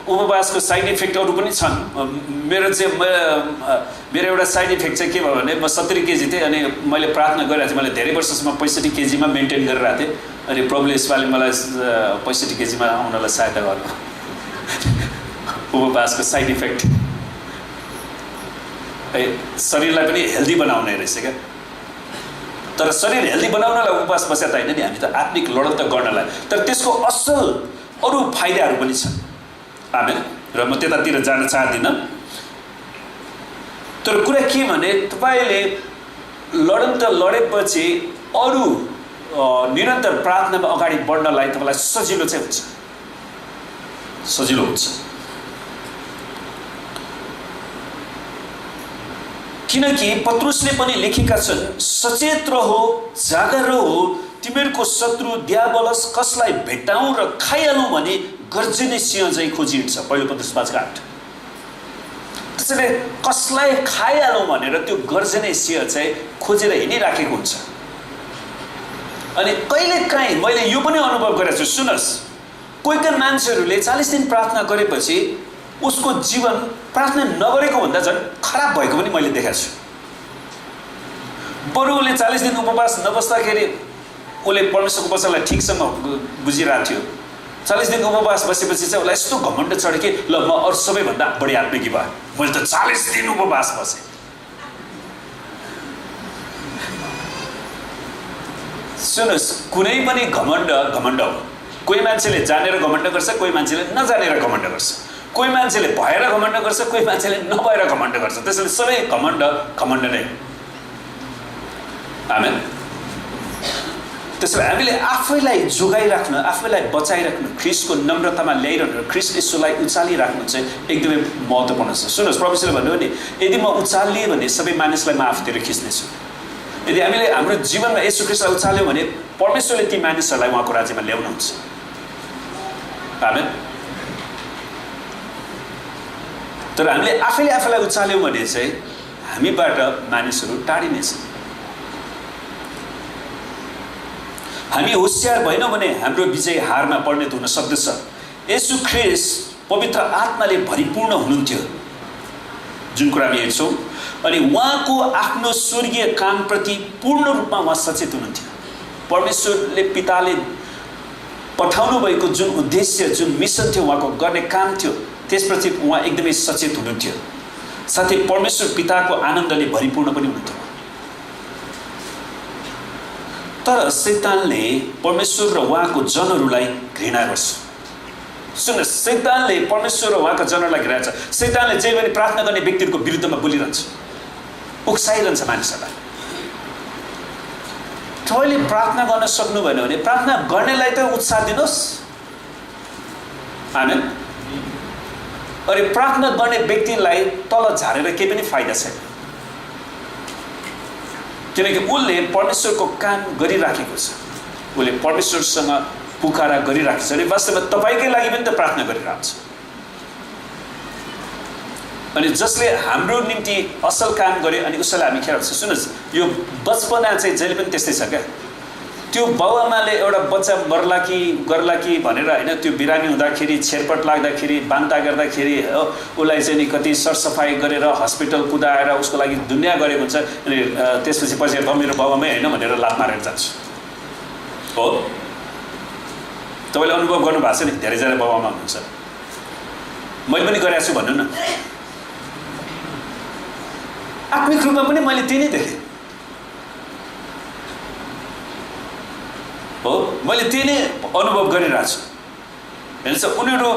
उपवासको साइड इफेक्टहरू पनि छन्। मेरो एउटा साइड इफेक्ट चाहिँ के भयो भने म 70 केजी थिएँ अनि मैले प्रार्थना गरिरहेको थिएँ। मैले धेरै वर्षसम्म 65 केजीमा मेन्टेन गरिरहेको थिएँ। अनि प्रभुले यसपालि मलाई 65 केजीमा आउनलाई सहायता गर्नु। उपवासको साइड इफेक्ट शरीरलाई पनि हेल्दी बनाउने रहेछ क्या। तर शरीर हेल्दी बनाउनलाई उपवास बसेको त होइन नि, हामी त आत्मिक लडत त गर्नलाई। तर त्यसको असल अरू फाइदाहरू पनि छन्। आमेन। र म त्यतातिर जान चाहदिनँ। तर कुरा के भने तपाईँले लडन त लडेपछि अरू निरन्तर प्रार्थनामा अगाडि बढ्नलाई तपाईँलाई सजिलो चाहिँ हुन्छ, सजिलो हुन्छ। किनकि पत्रुसले पनि लेखेका छन्, सचेत रहो, जागर रहो, तिमीहरूको शत्रु दियाबलस कसलाई भेट्टाउँ र खाइहालौँ भने गर्जने सिंह चाहिँ खोजिन्छ। पहिलो पत्रुस 5:8। त्यसैले कसलाई खाइहालौँ भनेर त्यो गर्जने सिंह चाहिँ खोजेर हिँडिराखेको हुन्छ। अनि कहिलेकाहीँ मैले यो पनि अनुभव गरेको छु। सुन्नुहोस्, कोही कोही मान्छेहरूले 40 दिन प्रार्थना गरेपछि उसको जीवन प्रार्थना नगरेको भन्दा झन् खराब भएको पनि मैले देखेको छु। बरु उसले 40 दिन उपवास नबस्दाखेरि उसले परमेश्वरको वचनलाई ठिकसँग बुझिरहेको थियो। 40 दिन उपवास बसेपछि चाहिँ उसलाई यस्तो घमण्ड चढ्यो कि ल म अरू सबैभन्दा बढी आत्मिकी भयो, मैले त 40 दिन उपवास बसेँ। सुन्नुहोस्, कुनै पनि घमण्ड हो। कोही मान्छेले जानेर घमण्ड गर्छ, कोही मान्छेले नजानेर घमण्ड गर्छ। कोही मान्छेले भएर घमण्ड गर्छ, कोही मान्छेले नभएर घमण्ड गर्छ। त्यसैले सबै घमण्ड नै हो। आमेन। त्यसैले हामीले आफैलाई जोगाइराख्न, आफैलाई बचाइराख्नु, ख्रीष्टको नम्रतामा ल्याइरहनु, ख्रीष्ट येशूलाई उचालिराख्नु चाहिँ एकदमै महत्त्वपूर्ण छ। सुन्नुहोस्, परमेश्वरले भन्नुभयो नि, यदि म उचालिएँ भने सबै मानिसलाई म आफूतिर खिच्नेछु। यदि हामीले हाम्रो जीवनमा येशू ख्रीष्टलाई उचाल्यौँ भने परमेश्वरले ती मानिसहरूलाई उहाँको राज्यमा ल्याउनुहुन्छ। आमेन। तर हामीले आफैले आफैलाई उचाल्यौँ भने चाहिँ हामीबाट मानिसहरू टाढिनेछ। हामी होशियार भएनौँ भने हाम्रो विजय हारमा परिणत हुन सक्दछ। येशू ख्रीष्ट पवित्र आत्माले भरिपूर्ण हुनुहुन्थ्यो, जुन कुरा हामी हेर्छौँ। अनि उहाँको आफ्नो स्वर्गीय कामप्रति पूर्ण रूपमा उहाँ सचेत हुनुहुन्थ्यो। परमेश्वरले पिताले पठाउनु भएको जुन उद्देश्य, जुन मिसन थियो, उहाँको गर्ने काम थियो, त्यसप्रति उहाँ एकदमै सचेत हुनुहुन्थ्यो। साथै परमेश्वर पिताको आनन्दले भरिपूर्ण पनि हुनुहुन्थ्यो। तर शैतानले परमेश्वर र उहाँको जनहरूलाई घृणा गर्छ। सुन्नुहोस्, शैतानले परमेश्वर र उहाँका जनहरूलाई घृणा गर्छ। शैतानले जे पनि प्रार्थना गर्ने व्यक्तिहरूको विरुद्धमा बोलिरहन्छ, उक्साइरहन्छ मानिसहरूलाई। तपाईँले प्रार्थना गर्न सक्नु भएन भने प्रार्थना गर्नेलाई त उत्साह दिनुहोस्। आमेन। अनि प्रार्थना गर्ने व्यक्तिलाई तल झारेर केही पनि फाइदा छैन, किनकि उसले परमेश्वरको काम गरिराखेको छ, उसले परमेश्वरसँग पुकारा गरिराखेको छ। अनि वास्तवमा तपाईँकै लागि पनि त प्रार्थना गरिरहेको छ। अनि जसले हाम्रो निम्ति असल काम गर्यो अनि उसैलाई हामी खेर। सुन्नुहोस्, यो बचपना चाहिँ जहिले पनि त्यस्तै छ क्या। त्यो बाउआमाले एउटा बच्चा मर्ला कि गर्ला कि भनेर होइन, त्यो बिरामी हुँदाखेरि, छेरपट लाग्दाखेरि, बान्ता गर्दाखेरि हो, उसलाई चाहिँ नि कति सरसफाइ गरेर हस्पिटल कुदाएर उसको लागि दुनियाँ गरेको हुन्छ। अनि त्यसपछि पछि मेरो बाउआमै होइन भनेर लात मारेर जान्छ। हो, तपाईँले अनुभव गर्नुभएको छ नि, धेरैजना बाउआमा हुनुहुन्छ। मैले पनि गरेको छु भन्नु न। आत्मिक रूपमा पनि मैले त्यही नै देखेँ। हो, मैले त्यही नै अनुभव गरिरहेको छु हेर्नुहोस् उनीहरू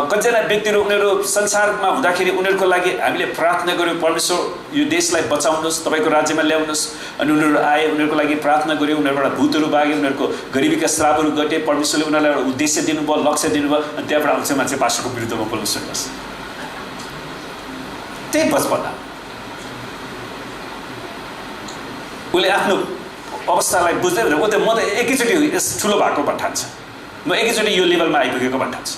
कतिजना व्यक्तिहरू उनीहरू संसारमा हुँदाखेरि उनीहरूको लागि हामीले प्रार्थना गर्यौँ, परमेश्वर यो देशलाई बचाउनुहोस्, तपाईँको राज्यमा ल्याउनुहोस्। अनि उनीहरू आए, उनीहरूको लागि प्रार्थना गर्यौँ, उनीहरूबाट भूतहरू भागे, उनीहरूको गरिबीका श्रापहरू घटे, परमेश्वरले उनीहरूलाई एउटा उद्देश्य दिनुभयो, लक्ष्य दिनुभयो। अनि त्यहाँबाट आउँछ मान्छे पास्टरको विरुद्धमा बोल्न सक्नुहोस्। त्यही बचपना उसले आफ्नो अवस्थालाई बुझ्दै म त एकैचोटि यस ठुलो भएको भन्ने ठान्छ, म एकैचोटि यो लेभलमा आइपुगेको भन्ने ठान्छ।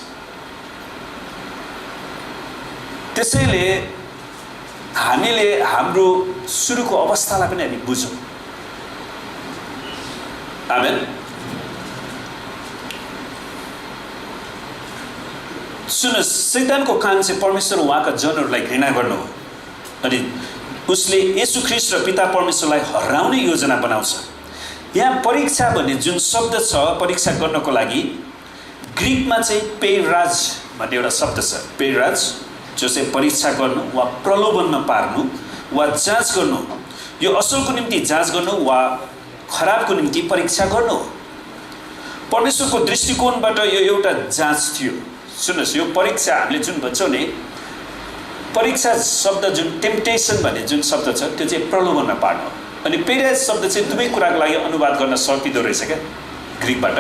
त्यसैले हामीले हाम्रो सुरुको अवस्थालाई पनि हामी बुझौँ। आमेन। सुन्नुहोस्, शैतानको काम चाहिँ परमेश्वर उहाँका जनहरूलाई घृणा गर्नु हो। अनि उसले येशू ख्रीष्ट र पिता परमेश्वरलाई हराउने योजना बनाउँछ। यहाँ परीक्षा भन्ने जुन शब्द छ, परीक्षा गर्नको लागि ग्रीकमा चाहिँ पेराज भन्ने एउटा शब्द छ। पेराज जो चाहिँ परीक्षा गर्नु वा प्रलोभनमा पार्नु वा जाँच गर्नु। यो असलको निम्ति जाँच गर्नु वा खराबको निम्ति परीक्षा गर्नु हो। परमेश्वरको दृष्टिकोणबाट यो एउटा जाँच थियो। सुन्नुहोस्, यो परीक्षा हामीले जुन भन्छौँ नि, परीक्षा शब्द जुन टेम्पटेसन भन्ने जुन शब्द छ त्यो चाहिँ प्रलोभनमा पार्नु। अनि पेराज शब्द चाहिँ दुवै कुराको लागि अनुवाद गर्न सकिँदो रहेछ क्या ग्रिकबाट।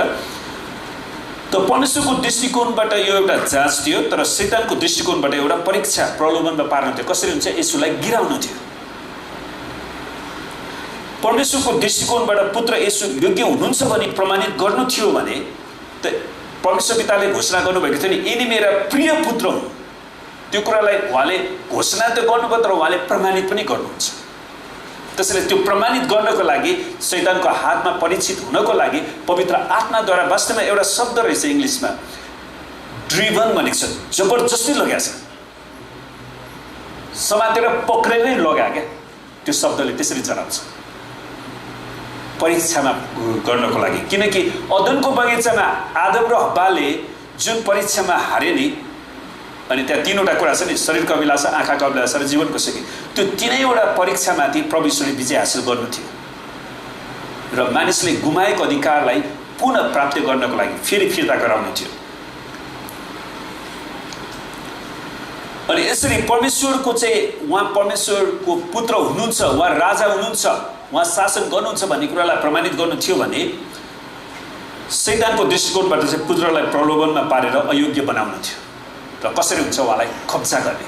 त परमेश्वरको दृष्टिकोणबाट यो एउटा जाँच थियो, तर शैतानको दृष्टिकोणबाट एउटा परीक्षा प्रलोभनमा पार्नु थियो। कसरी हुन्छ? येशूलाई गिराउनु थियो। परमेश्वरको दृष्टिकोणबाट पुत्र येशू योग्य हुनुहुन्छ भने प्रमाणित गर्नु थियो भने त परमेश्वर पिताले घोषणा गर्नुभएको थियो नि, यिनी मेरा प्रिय पुत्र हुन्। त्यो कुरालाई उहाँले घोषणा त गर्नुभयो, तर उहाँले प्रमाणित पनि गर्नुहुन्छ। त्यसैले त्यो प्रमाणित गर्नको लागि शैतानको हातमा परीक्षित हुनको लागि पवित्र आत्माद्वारा वास्तवमा एउटा शब्द रहेछ इङ्ग्लिसमा ड्रिभन भनेको छ, जबरजस्ती लगाएको छ, समातेर पक्रेरै लगायो क्या। त्यो शब्दले त्यसरी जनाउँछ परीक्षामा गर्नको लागि। किनकि अदनको बगैँचामा आदम र हब्बाले जुन परीक्षामा हारे नि, अनि त्यहाँ तीनवटा कुरा छ नि, शरीरको अभिलाषा, आँखाको अभिलाषा र जीवनको सिकी। त्यो तीनैवटा परीक्षामाथि प्रभु यीशुले विजय हासिल गर्नु थियो र मानिसले गुमाएको अधिकारलाई पुनः प्राप्त गर्नको लागि फेरि फिर्ता गराउनु थियो। अनि यसरी परमेश्वरको चाहिँ उहाँ परमेश्वरको पुत्र हुनुहुन्छ, उहाँ राजा हुनुहुन्छ, उहाँ शासन गर्नुहुन्छ भन्ने कुरालाई प्रमाणित गर्नु थियो भने शैतानको दृष्टिकोणबाट चाहिँ पुत्रलाई प्रलोभनमा पारेर अयोग्य बनाउनु थियो। र कसरी हुन्छ? उहाँलाई कब्जा गर्ने,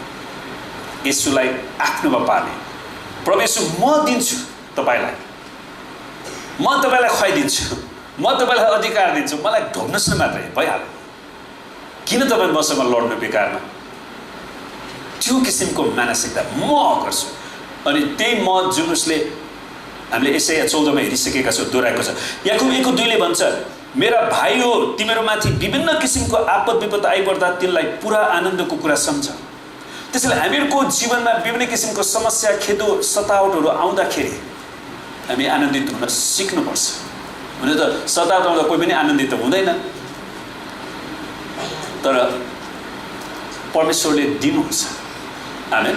येशूलाई आफ्नोमा पार्ने। प्रभु येशू म दिन्छु तपाईँलाई, म तपाईँलाई खुवाइदिन्छु, म तपाईँलाई अधिकार दिन्छु, मलाई ढोग्नुहोस् न मात्रै भइहाल्यो। किन तपाईँ मसँग लड्नु बेकारमा? त्यो किसिमको मानसिकता म गर्छु। अनि त्यही म जुन उसले हामीले यसै 14मा हेरिसकेका छौँ दोहोऱ्याएको छ। याकुब 1:2ले भन्छ, मेरा भाइ हो, तिमीहरूमाथि विभिन्न किसिमको आपद विपद आइपर्दा तिनलाई पुरा आनन्दको कुरा सम्झ। त्यसैले हामीहरूको जीवनमा विभिन्न किसिमको समस्या, खेदो, सतावटहरू आउँदाखेरि हामी आनन्दित हुन सिक्नुपर्छ। हुन त सतावट आउँदा कोही पनि आनन्दित त हुँदैन, तर परमेश्वरले दिनुहुन्छ। आमेन।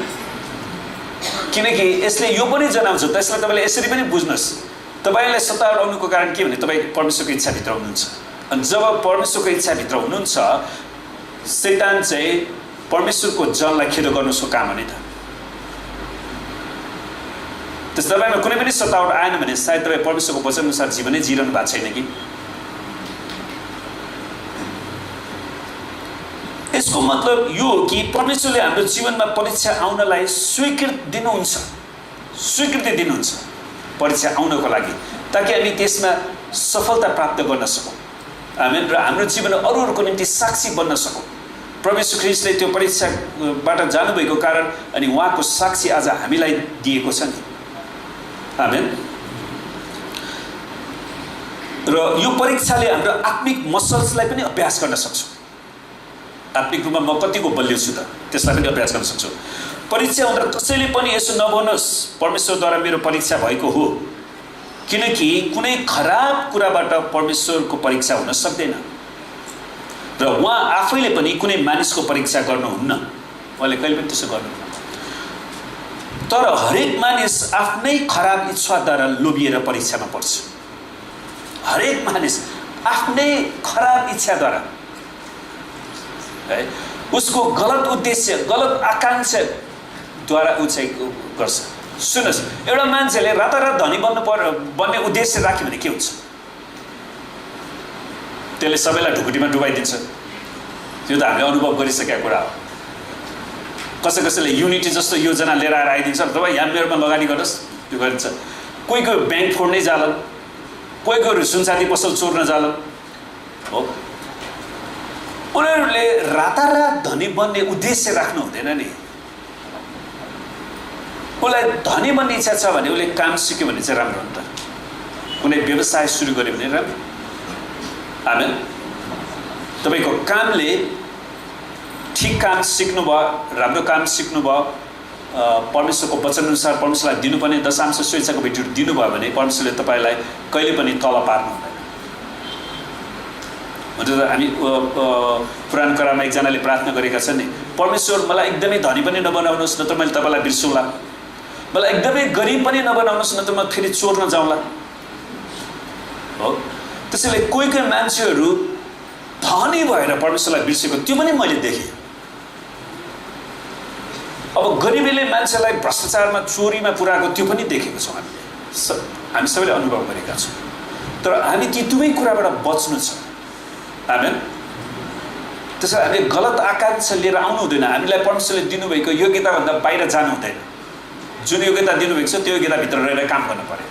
किनकि यसले यो पनि जनाउँछ, त्यसलाई तपाईँले यसरी पनि बुझ्नुहोस्, तपाईँलाई सतावट आउनुको कारण के भने तपाईँ परमेश्वरको इच्छाभित्र हुनुहुन्छ। अनि जब परमेश्वरको इच्छाभित्र हुनुहुन्छ, शैतान चाहिँ परमेश्वरको जनलाई खेदो गर्नु उसको काम हो नि त। त्यस तपाईँमा कुनै पनि सतावट आएन भने सायद तपाईँ परमेश्वरको वचनअनुसार जीवनै जिरहनु भएको छैन कि। यसको मतलब यो हो कि परमेश्वरले हाम्रो जीवनमा परीक्षा आउनलाई स्वीकृति दिनुहुन्छ परीक्षा आउनको लागि, ताकि हामी त्यसमा सफलता प्राप्त गर्न सकौँ। आमेन। र हाम्रो जीवन अरूहरूको निम्ति साक्षी बन्न सकौँ। प्रभु येशू ख्रीष्टले त्यो परीक्षाबाट जानुभएको कारण अनि उहाँको साक्षी आज हामीलाई दिएको छ नि। आमेन। र यो परीक्षाले हाम्रो आत्मिक मसल्सलाई पनि अभ्यास गर्न सक्छौँ। आत्मिक रूपमा म कतिको बलियो छु त त्यसलाई पनि अभ्यास गर्न सक्छु। परीक्षा हुँदा कसैले पनि यसो नभन्नुहोस् परमेश्वरद्वारा मेरो परीक्षा भएको हो, किनकि कुनै खराब कुराबाट परमेश्वरको परीक्षा हुन सक्दैन र उहाँ आफैले पनि कुनै मानिसको परीक्षा गर्नुहुन्न। उहाँले कहिले पनि त्यसो गर्नुहुन्न। तर हरेक मानिस आफ्नै खराब इच्छाद्वारा लोभिएर परीक्षामा पर्छ। हरेक मानिस आफ्नै खराब इच्छाद्वारा है उसको गलत उद्देश्य गलत आकांक्षाद्वारा ऊ चाहिँ गर्छ। सुन्नुहोस्, एउटा मान्छेले रातारात धनी बन्ने उद्देश्य राख्यो भने के हुन्छ? त्यसले सबैलाई ढुकुटीमा डुबाइदिन्छ। त्यो त हामीले अनुभव गरिसकेका कुरा हो। कसैले युनिटी जस्तो योजना लिएर आइदिन्छ, तपाईँ यहाँ मेरोमा लगानी गर्नुहोस्, त्यो गरिन्छ। कोही ब्याङ्क फोड्नै जालन, कोही सुनसादी पसल चोर्न जालन हो। उनीहरूले रातारात धनी बन्ने उद्देश्य राख्नु हुँदैन नि। उसलाई धनी बन्ने इच्छा छ भने उसले काम सिक्यो भने चाहिँ राम्रो हो नि त। कुनै व्यवसाय सुरु गर्यो भने राम्रो। आमेन। तपाईँको कामले ठिक काम सिक्नुभयो, राम्रो काम सिक्नुभयो, परमेश्वरको वचनअनुसार परमेश्वरलाई दिनुपर्ने दशांश स्वेच्छाको भेटीहरू दिनुभयो भने परमेश्वरले तपाईँलाई कहिले पनि तल पार्नु हुँदैन। हामी पुरानो करारमा एकजनाले प्रार्थना गरेका छन् नि, परमेश्वर मलाई एकदमै धनी पनि नबनाउनुहोस्, नत्र मैले तपाईँलाई बिर्सौँला। मलाई एकदमै गरिब पनि नबनाउनुहोस्, नत्र म फेरि चोर्न जाउँला हो। त्यसैले कोही मान्छेहरू धनी भएर परमेश्वरलाई बिर्सेको त्यो पनि मैले देखेँ। अब गरिबीले मान्छेलाई भ्रष्टाचारमा चोरीमा पुर्याएको त्यो पनि देखेको छौँ हामी सबैले अनुभव गरेका छौँ। तर हामी ती दुवै कुराबाट बच्नु छ। आमेन। त्यसैले हामीले गलत आकांक्षा लिएर आउनु हुँदैन। हामीलाई परमेश्वरले दिनुभएको योग्यताभन्दा बाहिर जानु हुँदैन। जुन योग्यता दिनुभएको छ त्यो योग्यताभित्र रहेर काम गर्नु पर्यो।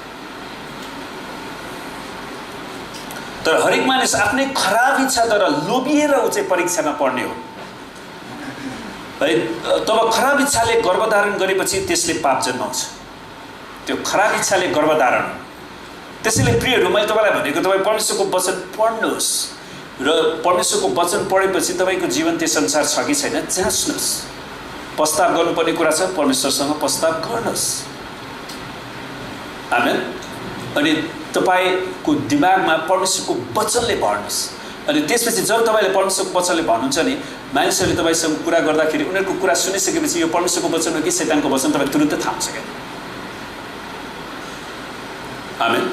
तर हरेक मानिस आफ्नै खराब इच्छाद्वारा लोभिएर ऊ चाहिँ परीक्षामा पढ्ने हो है। तब खराब इच्छाले गर्भधारण गरेपछि त्यसले पाप जन्माउँछ। त्यो खराब इच्छाले गर्भधारण। त्यसैले प्रियहरू, मैले तपाईँलाई भनेको तपाईँ परमेश्वरको वचन पढ्नुहोस् र परमेश्वरको वचन पढेपछि तपाईँको जीवन त्यो संसार छ कि छैन जाँच्नुहोस्। प्रस्ताव गर्नुपर्ने कुरा छ, परमेश्वरसँग प्रस्ताव गर्नुहोस्। आमेन। अनि तपाईँको दिमागमा परमेश्वरको वचनले भर्नुहोस्। अनि त्यसपछि जब तपाईँले परमेश्वरको वचनले भन्नुहुन्छ नि, मानिसहरूले तपाईँसँग कुरा गर्दाखेरि उनीहरूको कुरा सुनिसकेपछि यो परमेश्वरको वचन हो कि शैतानको वचन तपाईँ तुरुन्तै थाहा हुन्छ क्या। आमेन।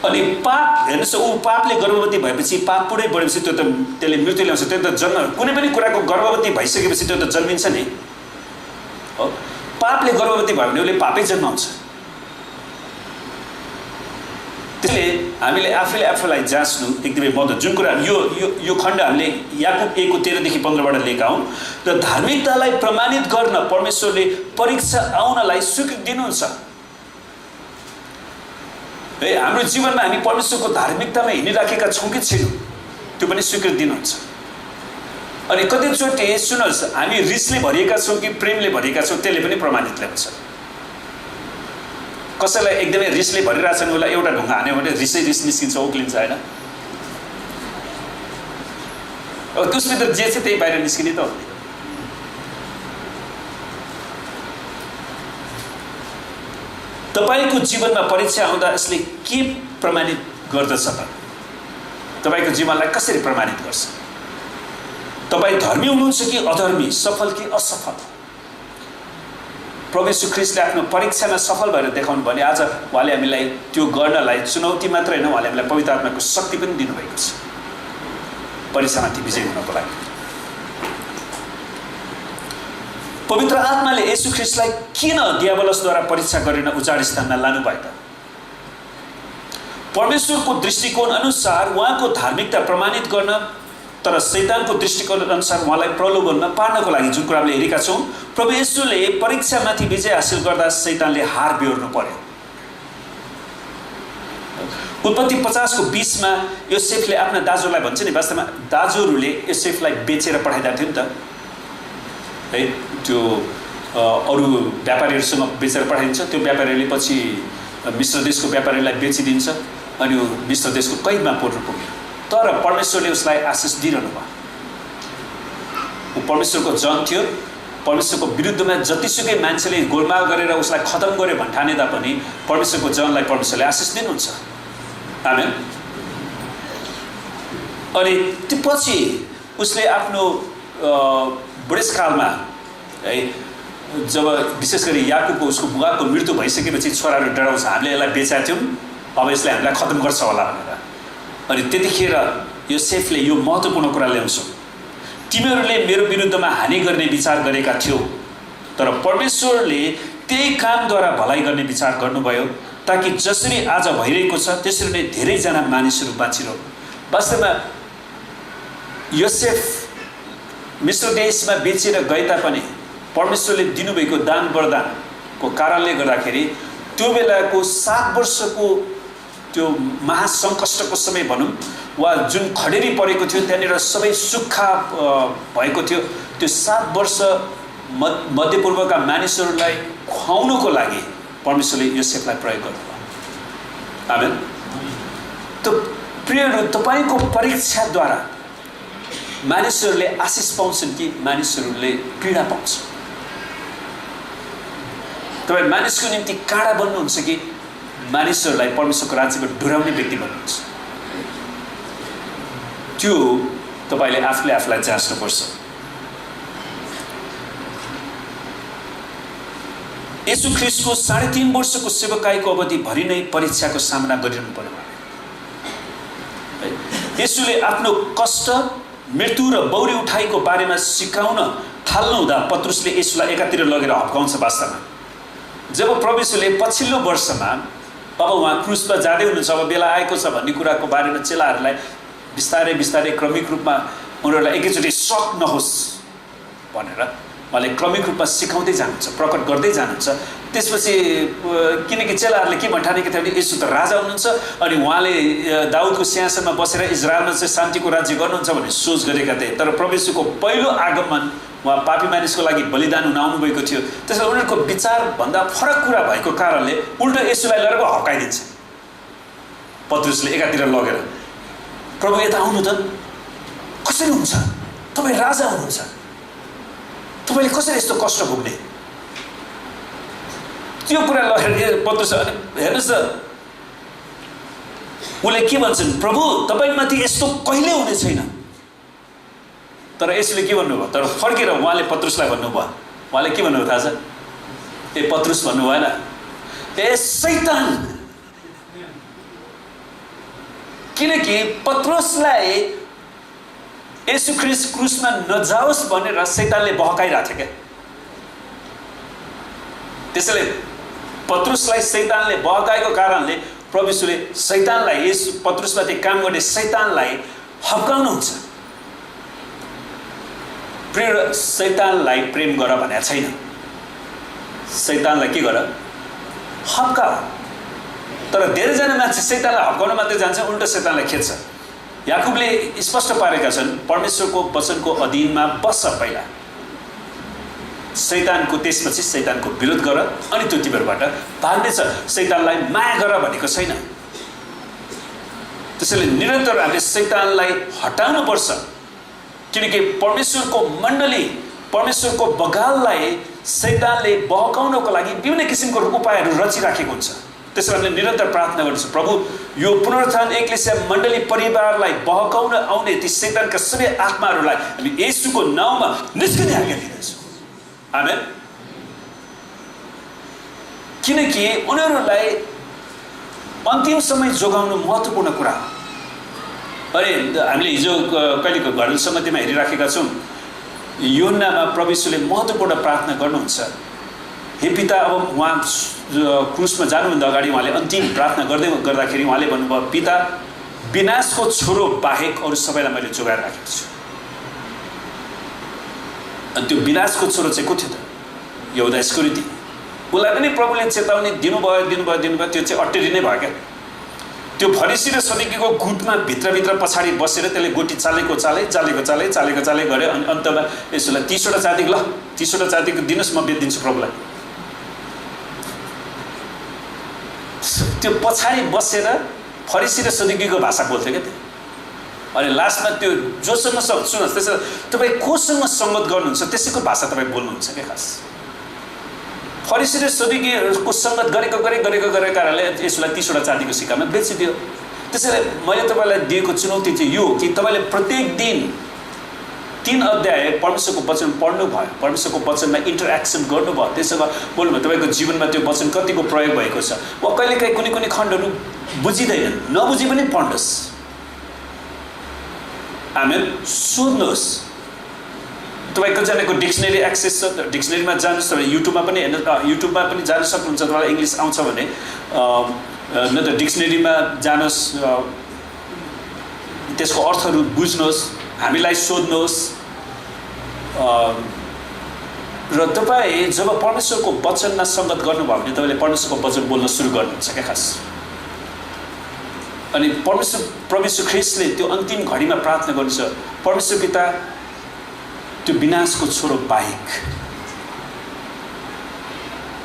अनि पाप हेर्नुहोस्, ऊ पापले गर्भवती भएपछि, पाप पुरै बढेपछि त्यसले मृत्यु ल्याउँछ। त्यो त जन्म कुनै पनि कुराको गर्भवती भइसकेपछि त्यो त जन्मिन्छ नि हो। पापले गर्भवती भयो भने उसले पापै जन्माउँछ। त्यसले हामीले आफूलाई जाँच्नु एकदमै महत्त्व। जुन कुरा यो खण्ड हामीले याकुब 1:13-15बाट लिएका हौँ। र धार्मिकतालाई प्रमाणित गर्न परमेश्वरले परीक्षा आउनलाई स्वीकृति दिनुहुन्छ है। हाम्रो जीवनमा हामी परमेश्वरको धार्मिकतामा हिँडिराखेका छौँ कि छैनौँ त्यो पनि स्वीकृति दिनुहुन्छ। अनि कतिचोटि सुन्नुहोस्, हामी रिसले भरिएका छौँ कि प्रेमले भरिएका छौँ त्यसले पनि प्रमाणित ल्याउँछ। कसैलाई एकदमै रिसले भरिरहेको छन्, उसलाई एउटा ढुङ्गा हान्यो भने रिस निस्किन्छ, उक्लिन्छ होइन। अब त्यसभित्र जे छ त्यही बाहिर निस्किने त हो। तपाईँको जीवनमा परीक्षा आउँदा यसले के प्रमाणित गर्दछ त? तपाईँको जीवनलाई कसरी प्रमाणित गर्छ? तपाईँ धर्मी हुनुहुन्छ कि अधर्मी, सफल कि असफल? प्रभु यीशु ख्रीष्टले आफ्नो परीक्षामा सफल भएर देखाउनु भने आज उहाँले हामीलाई त्यो गर्नलाई चुनौती मात्र होइन, उहाँले हामीलाई पवित्र आत्माको शक्ति पनि दिनुभएको छ परीक्षामाथि विजय हुनको लागि। पवित्र आत्माले यीशु ख्रीष्टलाई किन दियाबलसद्वारा परीक्षा गरेर उजाड स्थानमा लानुभयो त? परमेश्वरको दृष्टिकोण अनुसार उहाँको धार्मिकता प्रमाणित गर्न, तर शैतानको दृष्टिकोण अनुसार उहाँलाई प्रलोभनमा पार्नको लागि। जुन कुरा हामीले हेरेका छौँ, प्रभु येशूले परीक्षामाथि विजय हासिल गर्दा शैतानले हार बेहोर्नु पर्यो। उत्पत्ति 50:20मा योसेफले आफ्ना दाजुलाई भन्छ नि, वास्तवमा दाजुहरूले योसेफलाई बेचेर पठाइदिएको थियो नि त है। त्यो अरू व्यापारीहरूसँग बेचेर पठाइदिन्छ। त्यो व्यापारीहरूले पछि मिश्र देशको व्यापारीलाई बेचिदिन्छ अनि यो मिश्र देशको कैदमा पर्नु पुग्यो। तर परमेश्वरले उसलाई आशिष दिइरहनु भयो। ऊ परमेश्वरको जन थियो। परमेश्वरको विरुद्धमा जतिसुकै मान्छेले गोलमाल गरेर उसलाई खतम गर्यो भन्ठाने तापनि परमेश्वरको जनलाई परमेश्वरले आशिष दिनुहुन्छ। आमेन। अनि त्यो पछि उसले आफ्नो बुढेसकालमा है, जब विशेष गरी याकुबको उसको बुवाको मृत्यु भइसकेपछि छोराहरू डराउँछ, हामीले यसलाई बेचेका थियौँ, अब यसले हामीलाई खतम गर्छ होला भनेर। अनि त्यतिखेर योसेफले यो महत्त्वपूर्ण कुरा ल्याउँछ। तिमीहरूले मेरो विरुद्धमा हानि गर्ने विचार गरेका थियौ, तर परमेश्वरले त्यही कामद्वारा भलाइ गर्ने विचार गर्नुभयो, ताकि जसरी आज भइरहेको छ त्यसरी नै धेरैजना मानिसहरू बाँचिरहन्। वास्तवमा योसेफ मिस्र देशमा बेचेर गए तापनि परमेश्वरले दिनुभएको दान वरदानको कारणले गर्दाखेरि त्यो बेलाको 7 वर्षको त्यो महासङ्कष्टको समय भनौँ वा जुन खडेरी परेको थियो, त्यहाँनिर सबै सुक्खा भएको थियो, त्यो 7 वर्ष मध्यपूर्वका मानिसहरूलाई खुवाउनको लागि परमेश्वरले योसेफलाई प्रयोग गर्नुभयो। आमेन। त प्रियहरू, तपाईँको परीक्षाद्वारा मानिसहरूले आशिष पाउँछन् कि मानिसहरूले पीडा पाउँछ? तपाईँ मानिसको निम्ति काँडा बन्नुहुन्छ कि मानिसहरूलाई परमेश्वरको राज्यमा डुराउने व्यक्ति बन्नुहुन्छ? त्यो तपाईँले आफूले आफूलाई जाँच्नुपर्छ। येशू ख्रीष्टको 3.5 वर्षको सेवकाईको अवधिभरि नै परीक्षाको सामना गरिरहनु पर्यो। येशूले आफ्नो कष्ट, मृत्यु र बौरी उठाइको बारेमा सिकाउन थाल्नुहुँदा पत्रुसले येशूलाई एकातिर लगेर हप्काउँछ। वास्तवमा जब प्रभु येशूले पछिल्लो वर्षमा अब उहाँ क्रुसमा जाँदै हुनुहुन्छ, अब बेला आएको छ भन्ने कुराको बारेमा चेलाहरूलाई बिस्तारै बिस्तारै क्रमिक रूपमा उनीहरूलाई एकैचोटि सक नहोस् भनेर उहाँले क्रमिक रूपमा सिकाउँदै जानुहुन्छ, प्रकट गर्दै जानुहुन्छ। त्यसपछि किनकि चेलाहरूले के भन्ठानेको थियो भने येशू त राजा हुनुहुन्छ अनि उहाँले दाउदको सिंहासनमा बसेर इजरायलमा चाहिँ शान्तिको राज्य गर्नुहुन्छ भन्ने सोच गरेका थिए। तर प्रभु येशूको पहिलो आगमन उहाँ पापी मानिसको लागि बलिदान हुन आउनुभएको थियो। त्यसैले उनीहरूको विचारभन्दा फरक कुरा भएको कारणले उल्टो येशूलाई लगेर हप्काइदिन्छ पत्रुसले एकातिर लगेर। प्रभु यता आउनु त, कसरी हुन्छ? तपाईँ राजा हुनुहुन्छ, तपाईँले कसरी यस्तो कष्ट भोग्ने? त्यो कुरा लगेर पत्रुस हेर्नुहोस् त, उसले के भन्छन्, प्रभु तपाईँमाथि यस्तो कहिले हुने छैन। तर यसले के भन्नुभयो? तर फर्केर उहाँले पत्रुसलाई भन्नुभयो, उहाँले के भन्नुभयो थाहा छ? ए पत्रुस भन्नु भएन, ए शैतान। किनकि पत्रुसलाई येशू ख्रीष्ट क्रुसमा नजाओस् भनेर शैतानले बहकाइरहेको थियो क्या। त्यसैले पत्रुसलाई शैतानले बहकाएको कारणले प्रभु येशूले शैतानलाई, येशू पत्रुसमाथि काम गर्ने शैतानलाई हप्काउनुहुन्छ। प्रिय, शैतानलाई प्रेम गर भनेको छैन, शैतानलाई के गर? हप्काऊ। तर धेरैजना मान्छे शैतानलाई हप्काउन मात्रै जान्छ, उल्टो शैतानलाई खेद्छ। याकुबले स्पष्ट पारेका छन्, परमेश्वरको वचनको अधीनमा बस पहिला, शैतानको त्यसपछि शैतानको विरोध गर अनि त्यो तिमीहरूबाट भाग्नेछ। शैतानलाई माया गर भनेको छैन। त्यसैले निरन्तर हामीले शैतानलाई हटाउनु पर्छ, किनकि परमेश्वरको मण्डली, परमेश्वरको बगाललाई शैतानले बहकाउनको लागि विभिन्न किसिमको उपायहरू रचिराखेको हुन्छ। त्यसैले हामीले निरन्तर प्रार्थना गर्छौँ, प्रभु यो पुनरुत्थान एक्लेसिया मण्डली परिवारलाई बहकाउन आउने ती शैतानका सबै आत्माहरूलाई हामी येशूको नाउँमा निस्किने आज्ञा दिन्छौँ। आमेन। किनकि उनीहरूलाई अन्तिम समय जोगाउनु महत्त्वपूर्ण कुरा हो। अरे हामीले हिजो कहिलेको घरल सम्मतिमा हेरिराखेका छौँ, यूहन्नामा प्रभु येशूले महत्त्वपूर्ण प्रार्थना गर्नुहुन्छ। हे पिता, अब उहाँ क्रुसमा जानुभन्दा अगाडि उहाँले अन्तिम प्रार्थना गर्दाखेरि उहाँले भन्नुभयो, पिता विनाशको छोरो बाहेक अरू सबैलाई मैले जोगाएर राखेको छु। अनि त्यो विनाशको छोरो चाहिँ को थियो त? यहुदा इस्करियोती। उसलाई पनि प्रभुले चेतावनी दिनुभयो, त्यो चाहिँ अटेरी नै भयो क्या। त्यो फरिसी र सदुकीको गुटमा भित्रभित्र पछाडि बसेर त्यसले गोटी चालेको चाले गरे। अनि अन्तमा यसोलाई 30वटा चाँदी, ल 30वटा चाँदीको दिनुहोस्, म बेचिदिन्छु प्रभुलाई। त्यो पछाडि बसेर फरिसी र सदुकीको भाषा बोल्थ्यो क्या त्यो। अनि लास्टमा त्यो जोसँग सुन्नुहोस्, त्यसो तपाईँ कोसँग सङ्गत गर्नुहुन्छ त्यसैको भाषा तपाईँ बोल्नुहुन्छ क्या। खास फरिसी र सदुकीहरूको सङ्गत गरेको कारणले यसोलाई 30वटा चाँदीको सिक्कामा बेचिदियो। त्यसैले मैले तपाईँलाई दिएको चुनौती चाहिँ यो कि तपाईँले प्रत्येक दिन 3 अध्याय परमेश्वरको वचन पढ्नुभयो, परमेश्वरको वचनमा इन्टरेक्सन गर्नुभयो, त्यसमा बोल्नुभयो, तपाईँको जीवनमा त्यो वचन कतिको प्रयोग भएको छ। वा कहिलेकाहीँ कुनै खण्डहरू बुझिँदैन, नबुझी पनि पढ्नुहोस्। आमेन। सोध्नुहोस्, तपाईँ कतिजनाको डिक्सनरी एक्सेस छ, डिक्सनरीमा जानुहोस्, तपाईँ युट्युबमा पनि हेर्नु, युट्युबमा पनि जान सक्नुहुन्छ। तपाईँलाई इङ्ग्लिस आउँछ भने न त डिक्सनरीमा जानुहोस्, त्यसको अर्थहरू बुझ्नुहोस्, हामीलाई सोध्नुहोस्। र तपाईँ जब परमेश्वरको वचनमा सङ्गत गर्नुभयो भने तपाईँले परमेश्वरको वचन बोल्न सुरु गर्नुहुन्छ क्या खास। अनि प्रभु यीशु ख्रीष्टले त्यो अन्तिम घडीमा प्रार्थना गर्नुहुन्छ, परमेश्वर पिता, त्यो विनाशको छोरो बाहेक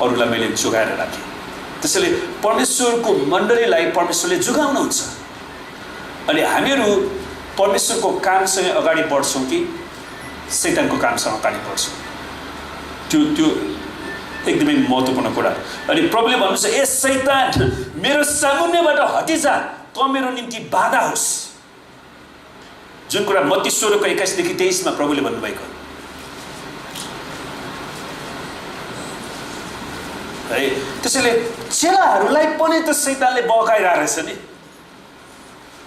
अरूलाई मैले जोगाएर राखेँ। त्यसैले परमेश्वरको मण्डलीलाई परमेश्वरले जोगाउनुहुन्छ। अनि हामीहरू परमेश्वरको कामसँग अगाडि बढ्छौँ कि शैतानको कामसँग अगाडि बढ्छौँ, त्यो एकदमै महत्त्वपूर्ण कुरा। अनि प्रभुले भन्नुहुन्छ, ए शैतान, मेरो सामुन्नेबाट हटिजा, त मेरो निम्ति बाधा होस्। जुन कुरा मत्ती 16:21-23 प्रभुले भन्नुभएको है। त्यसैले चेलाहरूलाई पनि त शैतानले बहकाइरहेको रहेछ नि।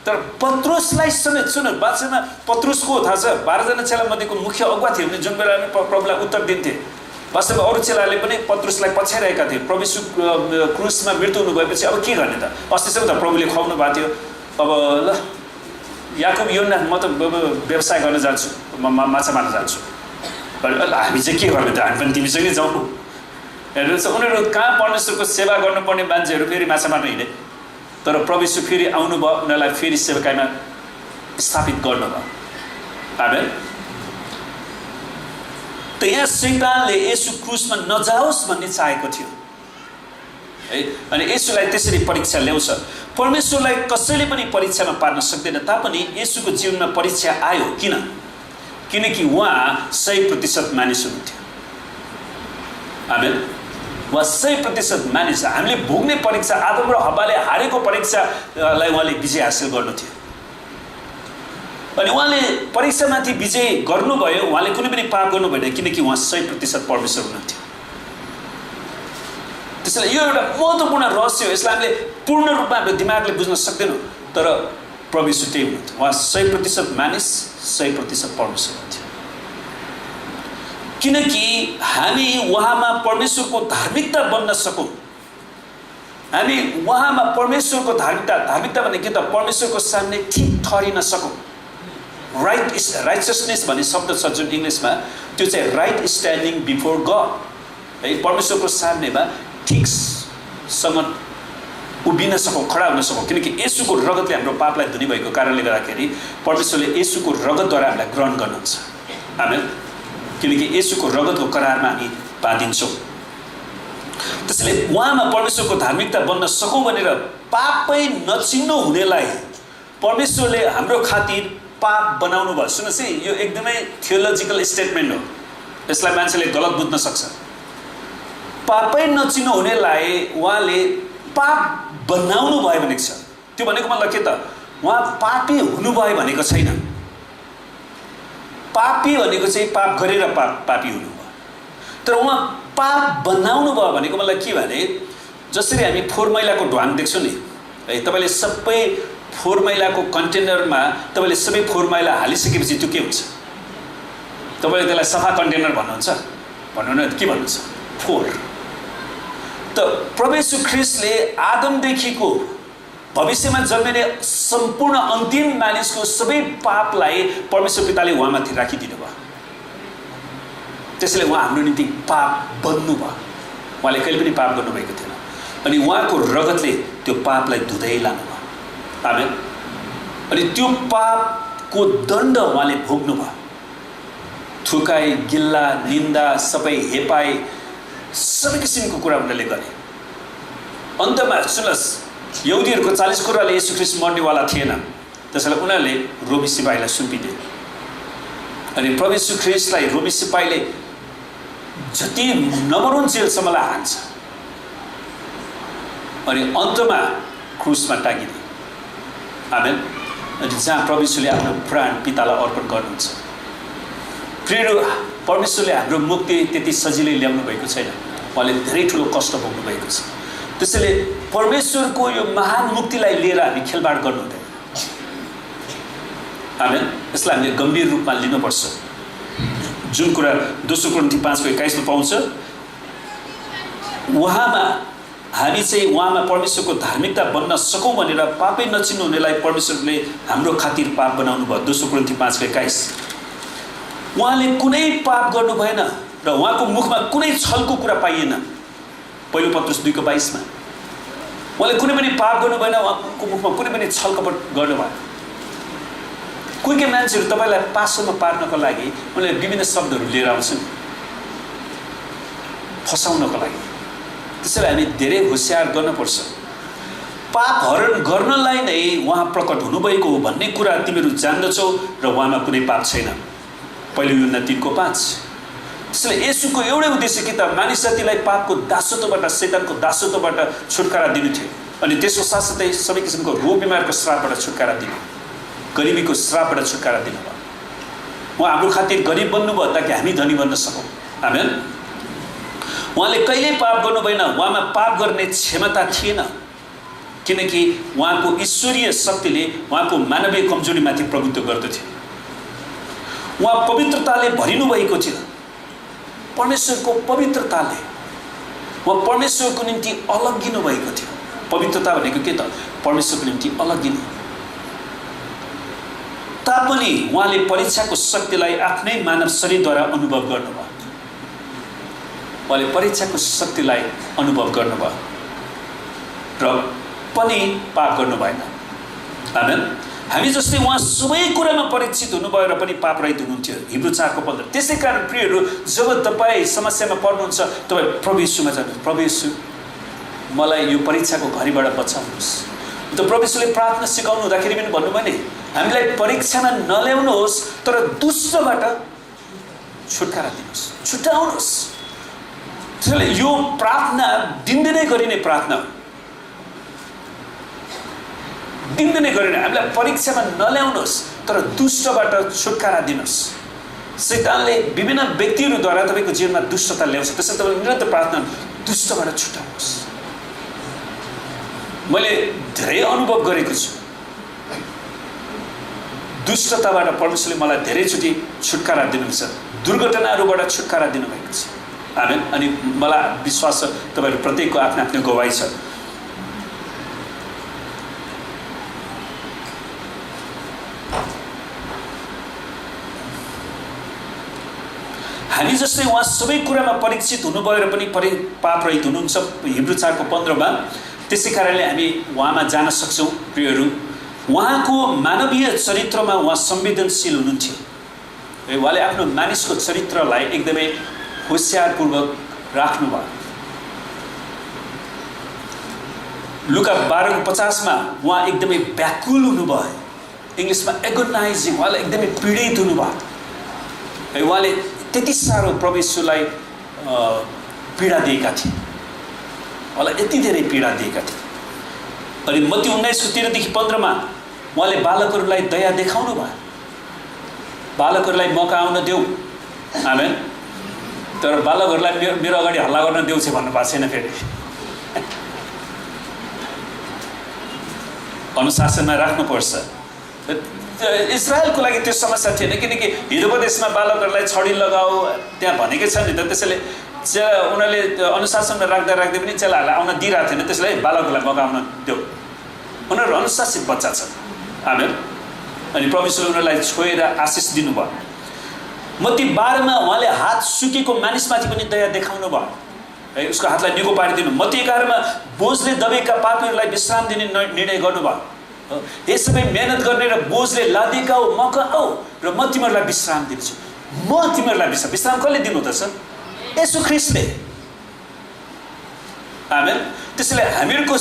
तर पत्रुसलाई समेत, सुन बादशाहमा पत्रुस को थाहा छ? 12 जना चेला मध्येको मुख्य अगुवा थियो भने जुन बेला प्रभुलाई उत्तर दिन्थे। वास्तवमा अरू चेलाले पनि पत्रुसलाई पछ्याइरहेका थिए। प्रभु यीशु क्रुसमा मृत्यु हुनुभएपछि अब के गर्ने त? अस्तिसम्म त प्रभुले खुवाउनु भएको थियो, अब ल याकुब योना म त व्यवसाय गर्न जान्छु, म माछा मार्न जान्छु, हामी चाहिँ के गर्ने त? हामी पनि तिमीसँगै जाउँ। हेर्नुहोस्, उनीहरू कहाँ परमेश्वरको सेवा गर्नुपर्ने मान्छेहरू फेरि माछा मार्न हिँडे। तर प्रभु यीशु फेरि आउनुभयो, उनीहरूलाई फेरि सेवकाईमा स्थापित गर्नुभयो। आमेन। त यहाँ शैतानले येशू क्रुसमा नजाओस् भन्ने चाहेको थियो है। अनि येशूलाई त्यसरी परीक्षा ल्याउँछ। परमेश्वरलाई कसैले पनि परीक्षामा पार्न सक्दैन, तापनि येशूको जीवनमा परीक्षा आयो। किनकि उहाँ 100% मानिस हुनुहुन्थ्यो। आमेन। उहाँ 100% मानिस। हामीले भोग्ने परीक्षा, आदम र हव्वाले हारेको परीक्षालाई उहाँले विजय हासिल गर्नु थियो। अनि उहाँले परीक्षामाथि विजय गर्नुभयो, उहाँले कुनै पनि पाप गर्नु भएन, किनकि उहाँ 100% परमेश्वर हुनुहुन्थ्यो। त्यसैले यो एउटा महत्त्वपूर्ण रहस्य हो। यसलाई हामीले पूर्ण रूपमा हाम्रो दिमागले बुझ्न सक्दैनौँ, तर प्रभु यीशु त्यही हुनुहुन्थ्यो। उहाँ 100% मानिस, 100% परमेश्वर हुनुहुन्थ्यो। किनकि हामी उहाँमा परमेश्वरको धार्मिकता बन्न सकौँ, हामी उहाँमा परमेश्वरको धार्मिकता भने के त? परमेश्वरको सामने ठिक ठहरिन सकौँ। राइचसनेस भन्ने शब्द छ जुन इङ्ग्लिसमा, त्यो चाहिँ राइट स्ट्यान्डिङ बिफोर गड है। परमेश्वरको सामनेमा ठिकसँग उभिन सकौँ, खडा हुन सकौँ। किनकि येशूको रगतले हाम्रो पापलाई धुनी भएको कारणले गर्दाखेरि परमेश्वरले येशूको रगतद्वारा हामीलाई ग्रहण गर्नुहुन्छ। आमेन। किनकि येशूको रगतको करारमा हामी बाँधिन्छौँ। त्यसैले उहाँमा परमेश्वरको धार्मिकता बन्न सकौँ भनेर पापै नचिन्नु हुनेलाई परमेश्वरले हाम्रो खातिर पाप बनाउनु भयो। सुन्नुहोस् है, यो एकदमै थियोलोजिकल स्टेटमेन्ट हो। यसलाई मान्छेले गलत बुझ्न सक्छ। पापै नचिन्नु हुनेलाई उहाँले पाप बनाउनु भयो भनेको छ। त्यो भनेको मतलब के त? उहाँ पापी हुनुभयो भनेको छैन। पापी भनेको चाहिँ पाप गरेर पापी हुनुभयो। तर उहाँ पाप बनाउनु भयो भनेको मतलब के भने, जसरी हामी फोहोर मैलाको ढ्वाङ देख्छौँ नि है, तपाईँले सबै फोहोर मैलाको कन्टेनरमा तपाईँले सबै फोहोर मैला हालिसकेपछि त्यो के हुन्छ? तपाईँले त्यसलाई सफा कन्टेनर भन्नुहुन्छ? भन्नु न, के भन्नुहुन्छ? फोहोर। त प्रभु यीशु ख्रीष्टले आदमदेखिको भविष्यमा जन्मिने सम्पूर्ण अन्तिम मानिसको सबै पापलाई परमेश्वर पिताले उहाँमाथि राखिदिनु भयो। त्यसैले उहाँ हाम्रो निम्ति पाप बन्नुभयो। उहाँले कहिले पनि पाप गर्नुभएको थिएन। अनि उहाँको रगतले त्यो पापलाई धुँदै लानुभयो। आमेन। अनि त्यो पापको दण्ड उहाँले भोग्नुभयो। थुकाइ, गिल्ला, निन्दा, सबै हेपाइ, सबै किसिमको कुरा उनीहरूले गरे। अन्तमा सुन्नुहोस्, यहुदीहरूको 40 कुराले येशू ख्रीष्ट मर्नेवाला थिएन। त्यसैले उनीहरूले रोमी सिपाहीलाई सुम्पिदिए। अनि प्रभु येशू ख्रीष्टलाई रोमी सिपाहीले जति नमरुन् जेलसम्मलाई हान्छ। अनि अन्तमा क्रुसमा टाँगिदिए। आमेन। अनि जहाँ प्रभु येशूले आफ्नो प्राण पितालाई अर्पण गर्नुहुन्छ। प्रिय, परमेश्वरले हाम्रो मुक्ति त्यति सजिलै ल्याउनु भएको छैन। उहाँले धेरै ठुलो कष्ट भोग्नु भएको छ। त्यसैले परमेश्वरको यो महान मुक्तिलाई लिएर हामी खेलबाड गर्नु हुँदैन। आमेन। यसलाई हामीले गम्भीर रूपमा लिनुपर्छ। जुन कुरा 2 कोरिन्थी 5:21 मा पाउँछ, उहाँमा हामी चाहिँ उहाँमा परमेश्वरको धार्मिकता बन्न सकौँ भनेर पापै नचिन्नु हुनेलाई परमेश्वरले हाम्रो खातिर पाप बनाउनु भयो। 2 कोरिन्थी 5:21। उहाँले कुनै पाप गर्नु भएन र उहाँको मुखमा कुनै छलको कुरा पाइएन। पहिलो पत्रुस 2:22 मा उहाँले कुनै पनि पाप गर्नु भएन, उहाँको मुखमा कुनै पनि छलकपट गर्नु भएन। कोही मान्छेहरू तपाईलाई पासोमा पार्नको लागि उनीहरूले विभिन्न शब्दहरू लिएर आउँछन् फसाउनको लागि। त्यसैले हामी धेरै होशियार गर्नुपर्छ। पाप हरण गर्नलाई नै उहाँ प्रकट हुनुभएको हो भन्ने कुरा तिमीहरू जान्दछौ र उहाँमा कुनै पाप छैन। पहिलो युहन्ना 3:5। त्यसैले येशूको एउटै उद्देश्य के त मानिस जातिलाई पापको दासत्वबाट, शैतानको दासत्वबाट छुटकारा दिनु थियो अनि त्यसको साथसाथै सबै किसिमको रोग बिमारको श्रापबाट छुटकारा दिनु, गरिबीको श्रापबाट छुटकारा दिनु भयो। उहाँ हाम्रो खातिर गरिब बन्नुभयो ताकि हामी धनी बन्न सकौँ। आमेन। उहाँले कहिल्यै पाप गर्नु भएन, उहाँमा पाप गर्ने क्षमता थिएन किनकि उहाँको ईश्वरीय शक्तिले उहाँको मानवीय कमजोरीमाथि प्रभुत्व गर्दथ्यो। उहाँ पवित्रताले भरिनु भएको थियो, परमेश्वरको पवित्रताले। उहाँ परमेश्वरको निम्ति अलग्गिनु भएको थियो। पवित्रता भनेको के त? परमेश्वरको निम्ति अलग्गिनु। तापनि उहाँले परीक्षाको शक्तिलाई आफ्नै मानव शरीरद्वारा अनुभव गर्नुभयो। उहाँले परीक्षाको शक्तिलाई अनुभव गर्नुभयो र पनि पाप गर्नु भएन। आमेन। हामी जस्तै उहाँ सबै कुरामा परीक्षित हुनुभयो र पनि पाप रहित हुनुहुन्थ्यो। हिब्रू 4:15। त्यसै कारण प्रियहरू, जब तपाईँ समस्यामा पर्नुहुन्छ तपाईँ प्रभु येशूमा जानुहोस्। प्रभु येशू, मलाई यो परीक्षाको घडीबाट बचाउनुहोस्। त प्रभु येशूले प्रार्थना सिकाउनु हुँदाखेरि पनि भन्नुभयो नि, हामीलाई परीक्षामा नल्याउनुहोस् तर दुष्टबाट छुटकारा दिनुहोस्, छुटाउनुहोस्। त्यसैले यो प्रार्थना दिनदिनै गरिने प्रार्थना हो। दिनदिनै गरिने, हामीलाई परीक्षामा नल्याउनुहोस् तर दुष्टबाट छुटकारा दिनुहोस्। शैतानले विभिन्न व्यक्तिहरूद्वारा तपाईँको जीवनमा दुष्टता ल्याउँछ, त्यसैले तपाईँले निरन्तर प्रार्थना दुष्टबाट छुटाउनुहोस्। मैले धेरै अनुभव गरेको छु, दुष्टताबाट परमेश्वरले मलाई धेरैचोटि छुटकारा दिनुहुन्छ, दुर्घटनाहरूबाट छुटकारा दिनुभएको छ। आमेन। अनि मलाई विश्वास छ तपाईँहरू प्रत्येकको आफ्नो आफ्नो गवाई छ। हामी जस्तै उहाँ सबै कुरामा परीक्षित हुनुभयो र पनि पाप रहित हुनुहुन्छ। हिब्रू 4:15 त्यसै कारणले हामी उहाँमा जान सक्छौँ। प्रियहरू, उहाँको मानवीय चरित्रमा उहाँ संवेदनशील हुनुहुन्थ्यो। उहाँले आफ्नो मानिसको चरित्रलाई एकदमै होशियारपूर्वक राख्नुभयो। लुका 12:50 उहाँ एकदमै व्याकुल हुनुभयो। इङ्ग्लिसमा एगोनाइजिङ, उहाँले एकदमै पीडित हुनुभयो। उहाँले त्यति साह्रो प्रभु येशूलाई पीडा दिएका थिए, उहाँलाई यति धेरै पीडा दिएका थिए। अनि मत्ती 19:13-15 उहाँले बालकहरूलाई दया देखाउनु भयो। बालकहरूलाई मौका आउन देऊ। आमेन। तर बालकहरूलाई मेरो अगाडि हल्ला गर्न देऊ चाहिँ भन्नुभएको छैन। फेरि अनुशासनमा राख्नुपर्छ। इजरायलको लागि त्यो समस्या थिएन किनकि हिजो प्रदेशमा बालकहरूलाई छडी लगाऊ त्यहाँ भनेकै छ नि त। त्यसैले उनीहरूले अनुशासनमा राख्दा राख्दै पनि चेलाहरूलाई आउन दिइरहेको थिएन। त्यसैले बालकहरूलाई मौका आउन देऊ। उनीहरू अनुशासित बच्चा छन्। आमेन। अनि परमेश्वरले उनीहरूलाई छोएर आशिष दिनुभयो। मत्ती 12 उहाँले हात सुकेको मानिसमाथि पनि दया देखाउनु भयो है, उसको हातलाई निको पारिदिनु। मत्ती 11 बोझले दबेका पापीहरूलाई विश्राम दिने निर्णय गर्नुभयो। यसमै मेहनत गर्ने र बोझले लादेका हो म कहाँ आऊ र म तिमीहरूलाई विश्राम दिन्छु। म तिमीहरूलाई विश्राम कसले दिनुहुँदछ? येशू ख्रीष्टले। आमेन। त्यसैले हामीहरूको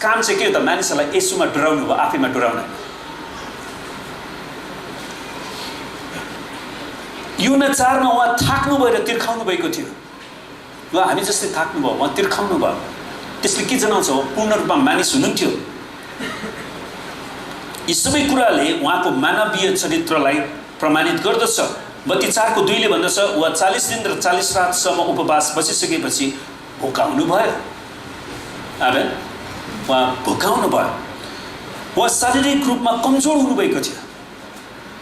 काम चाहिँ के हो त? मानिसहरूलाई येशूमा डराउनु भयो, आफैमा डराउनु। युहन्ना 4 उहाँ थाक्नु भयो र तिर्खाउनु भएको थियो। उहाँ हामी जस्तै थाक्नु भयो, उहाँ तिर्खाउनु भयो। त्यसले के जनाउँछ? पूर्ण रूपमा मानिस हुनुहुन्थ्यो। यी सबै कुराले उहाँको मानवीय चरित्रलाई प्रमाणित गर्दछ। मत्ती 4:2 भन्दछ, उहाँ 40 दिन र 40 रातसम्म उपवास बसिसकेपछि भोकाउनु भयो। आमेन। उहाँ भोकाउनु भयो। उहाँ शारीरिक रूपमा कमजोर हुनुभएको थियो।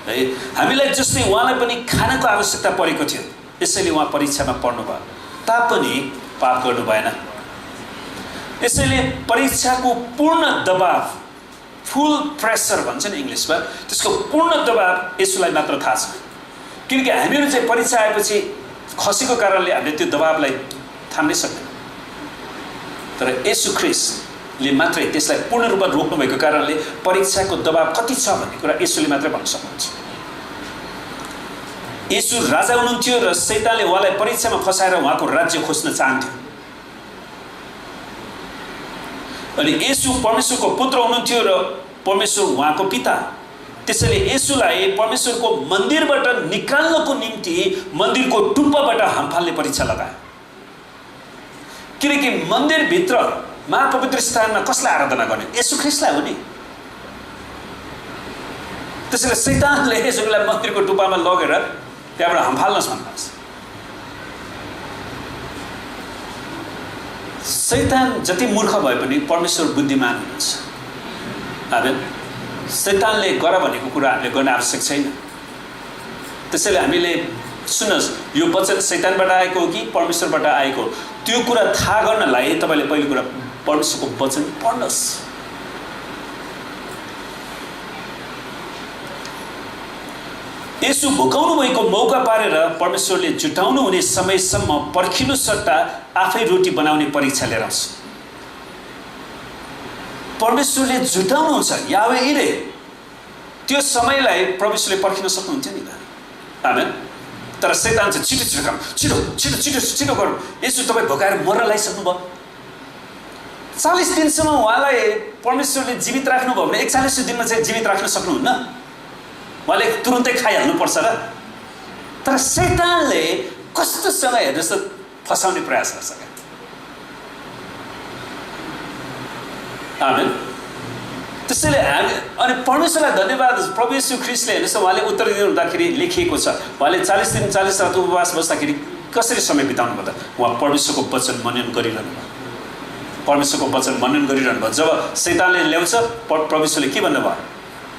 है। हामीलाई जस्तै उहाँलाई पनि खानाको आवश्यकता परेको थियो, यसैले उहाँ परीक्षामा पर्नुभयो, तापनि पाप गर्नु भएन। यसैले परीक्षाको पूर्ण दबाव, फुल प्रेसर भन्छ नि इङ्ग्लिसमा, त्यसको पूर्ण दबाव यसुलाई मात्र थाहा छ। किनकि हामीहरू चाहिँ परीक्षा आएपछि खसेको कारणले हामीले त्यो दबावलाई थाम्नै सक्दैन। तर यसु ख्रिस्टले मात्रै त्यसलाई पूर्ण रूपमा रोक्नु भएको कारणले परीक्षाको दबाव कति छ भन्ने कुरा यसुले मात्रै भन्न सक्नुहुन्छ। यसु राजा हुनुहुन्थ्यो र शैतानले उहाँलाई परीक्षामा फसाएर उहाँको राज्य खोज्न चाहन्थ्यो। अनि यसु परमेश्वरको पुत्र हुनुहुन्थ्यो र परमेश्वर उहाँको पिता। त्यसैले यसुलाई परमेश्वरको मन्दिरबाट निकाल्नको निम्ति मन्दिरको टुप्पाबाट हामफाल्ने परीक्षा लगायो। किनकि मन्दिरभित्र महापवित्र स्थानमा कसलाई आराधना गर्ने? यसु ख्रिस्टलाई हो नि। त्यसैले शैतानले यसुलाई मन्दिरको टुप्पामा लगेर त्यहाँबाट हामफाल्न सक्छ। शैतान जति मूर्ख भए पनि परमेश्वर बुद्धिमान हुनुहुन्छ। आमेन। शैतानले गर भनेको कुरा हामीले गर्न आवश्यक छैन। त्यसैले हामीले सुन्नुहोस्, यो वचन शैतानबाट आएको हो कि परमेश्वरबाट आएको हो, त्यो कुरा थाहा गर्नलाई तपाईँले पहिलो कुरा परमेश्वरको वचन पढ्नुहोस्। यसु भुकाउनु भएको मौका पारेर परमेश्वरले जुटाउनु हुने समयसम्म पर्खिनु सट्टा आफै रोटी बनाउने परीक्षा लिएर आउँछ। परमेश्वरले जुटाउनुहुन्छ यावे इरे, त्यो समयलाई परमेश्वरले पर्खिन सक्नुहुन्थ्यो नि त। आमेन। तर शैतान चाहिँ छिटो छिटो काम, छिटो छिटो छिटो छिटो गरौँ। यसो तपाईँ भोकाएर मर्न लागिसक्नुभयो। 40 दिनसम्म उहाँलाई परमेश्वरले जीवित राख्नुभयो भने 41 दिनमा चाहिँ जीवित राख्न सक्नुहुन्न। उहाँले तुरुन्तै खाइहाल्नुपर्छ र। तर शैतानले कस्तोसँग हेर्नुहोस् त फसाउने प्रयास गर्छ। आमेन। त्यसैले हामी अनि परमेश्वरलाई धन्यवाद। प्रभु येशू ख्रिस्टले हेर्नुहोस् त उहाँले उत्तर दिनुहुँदाखेरि लेखिएको छ, उहाँले 40 दिन 40 रात उपवास बस्दाखेरि कसरी समय बिताउनु भयो त? उहाँ परमेश्वरको वचन मनन गरिरहनु भयो। परमेश्वरको वचन मनन गरिरहनु भयो। जब शैतानले ल्याउँछ परमेश्वरले के भन्नुभयो?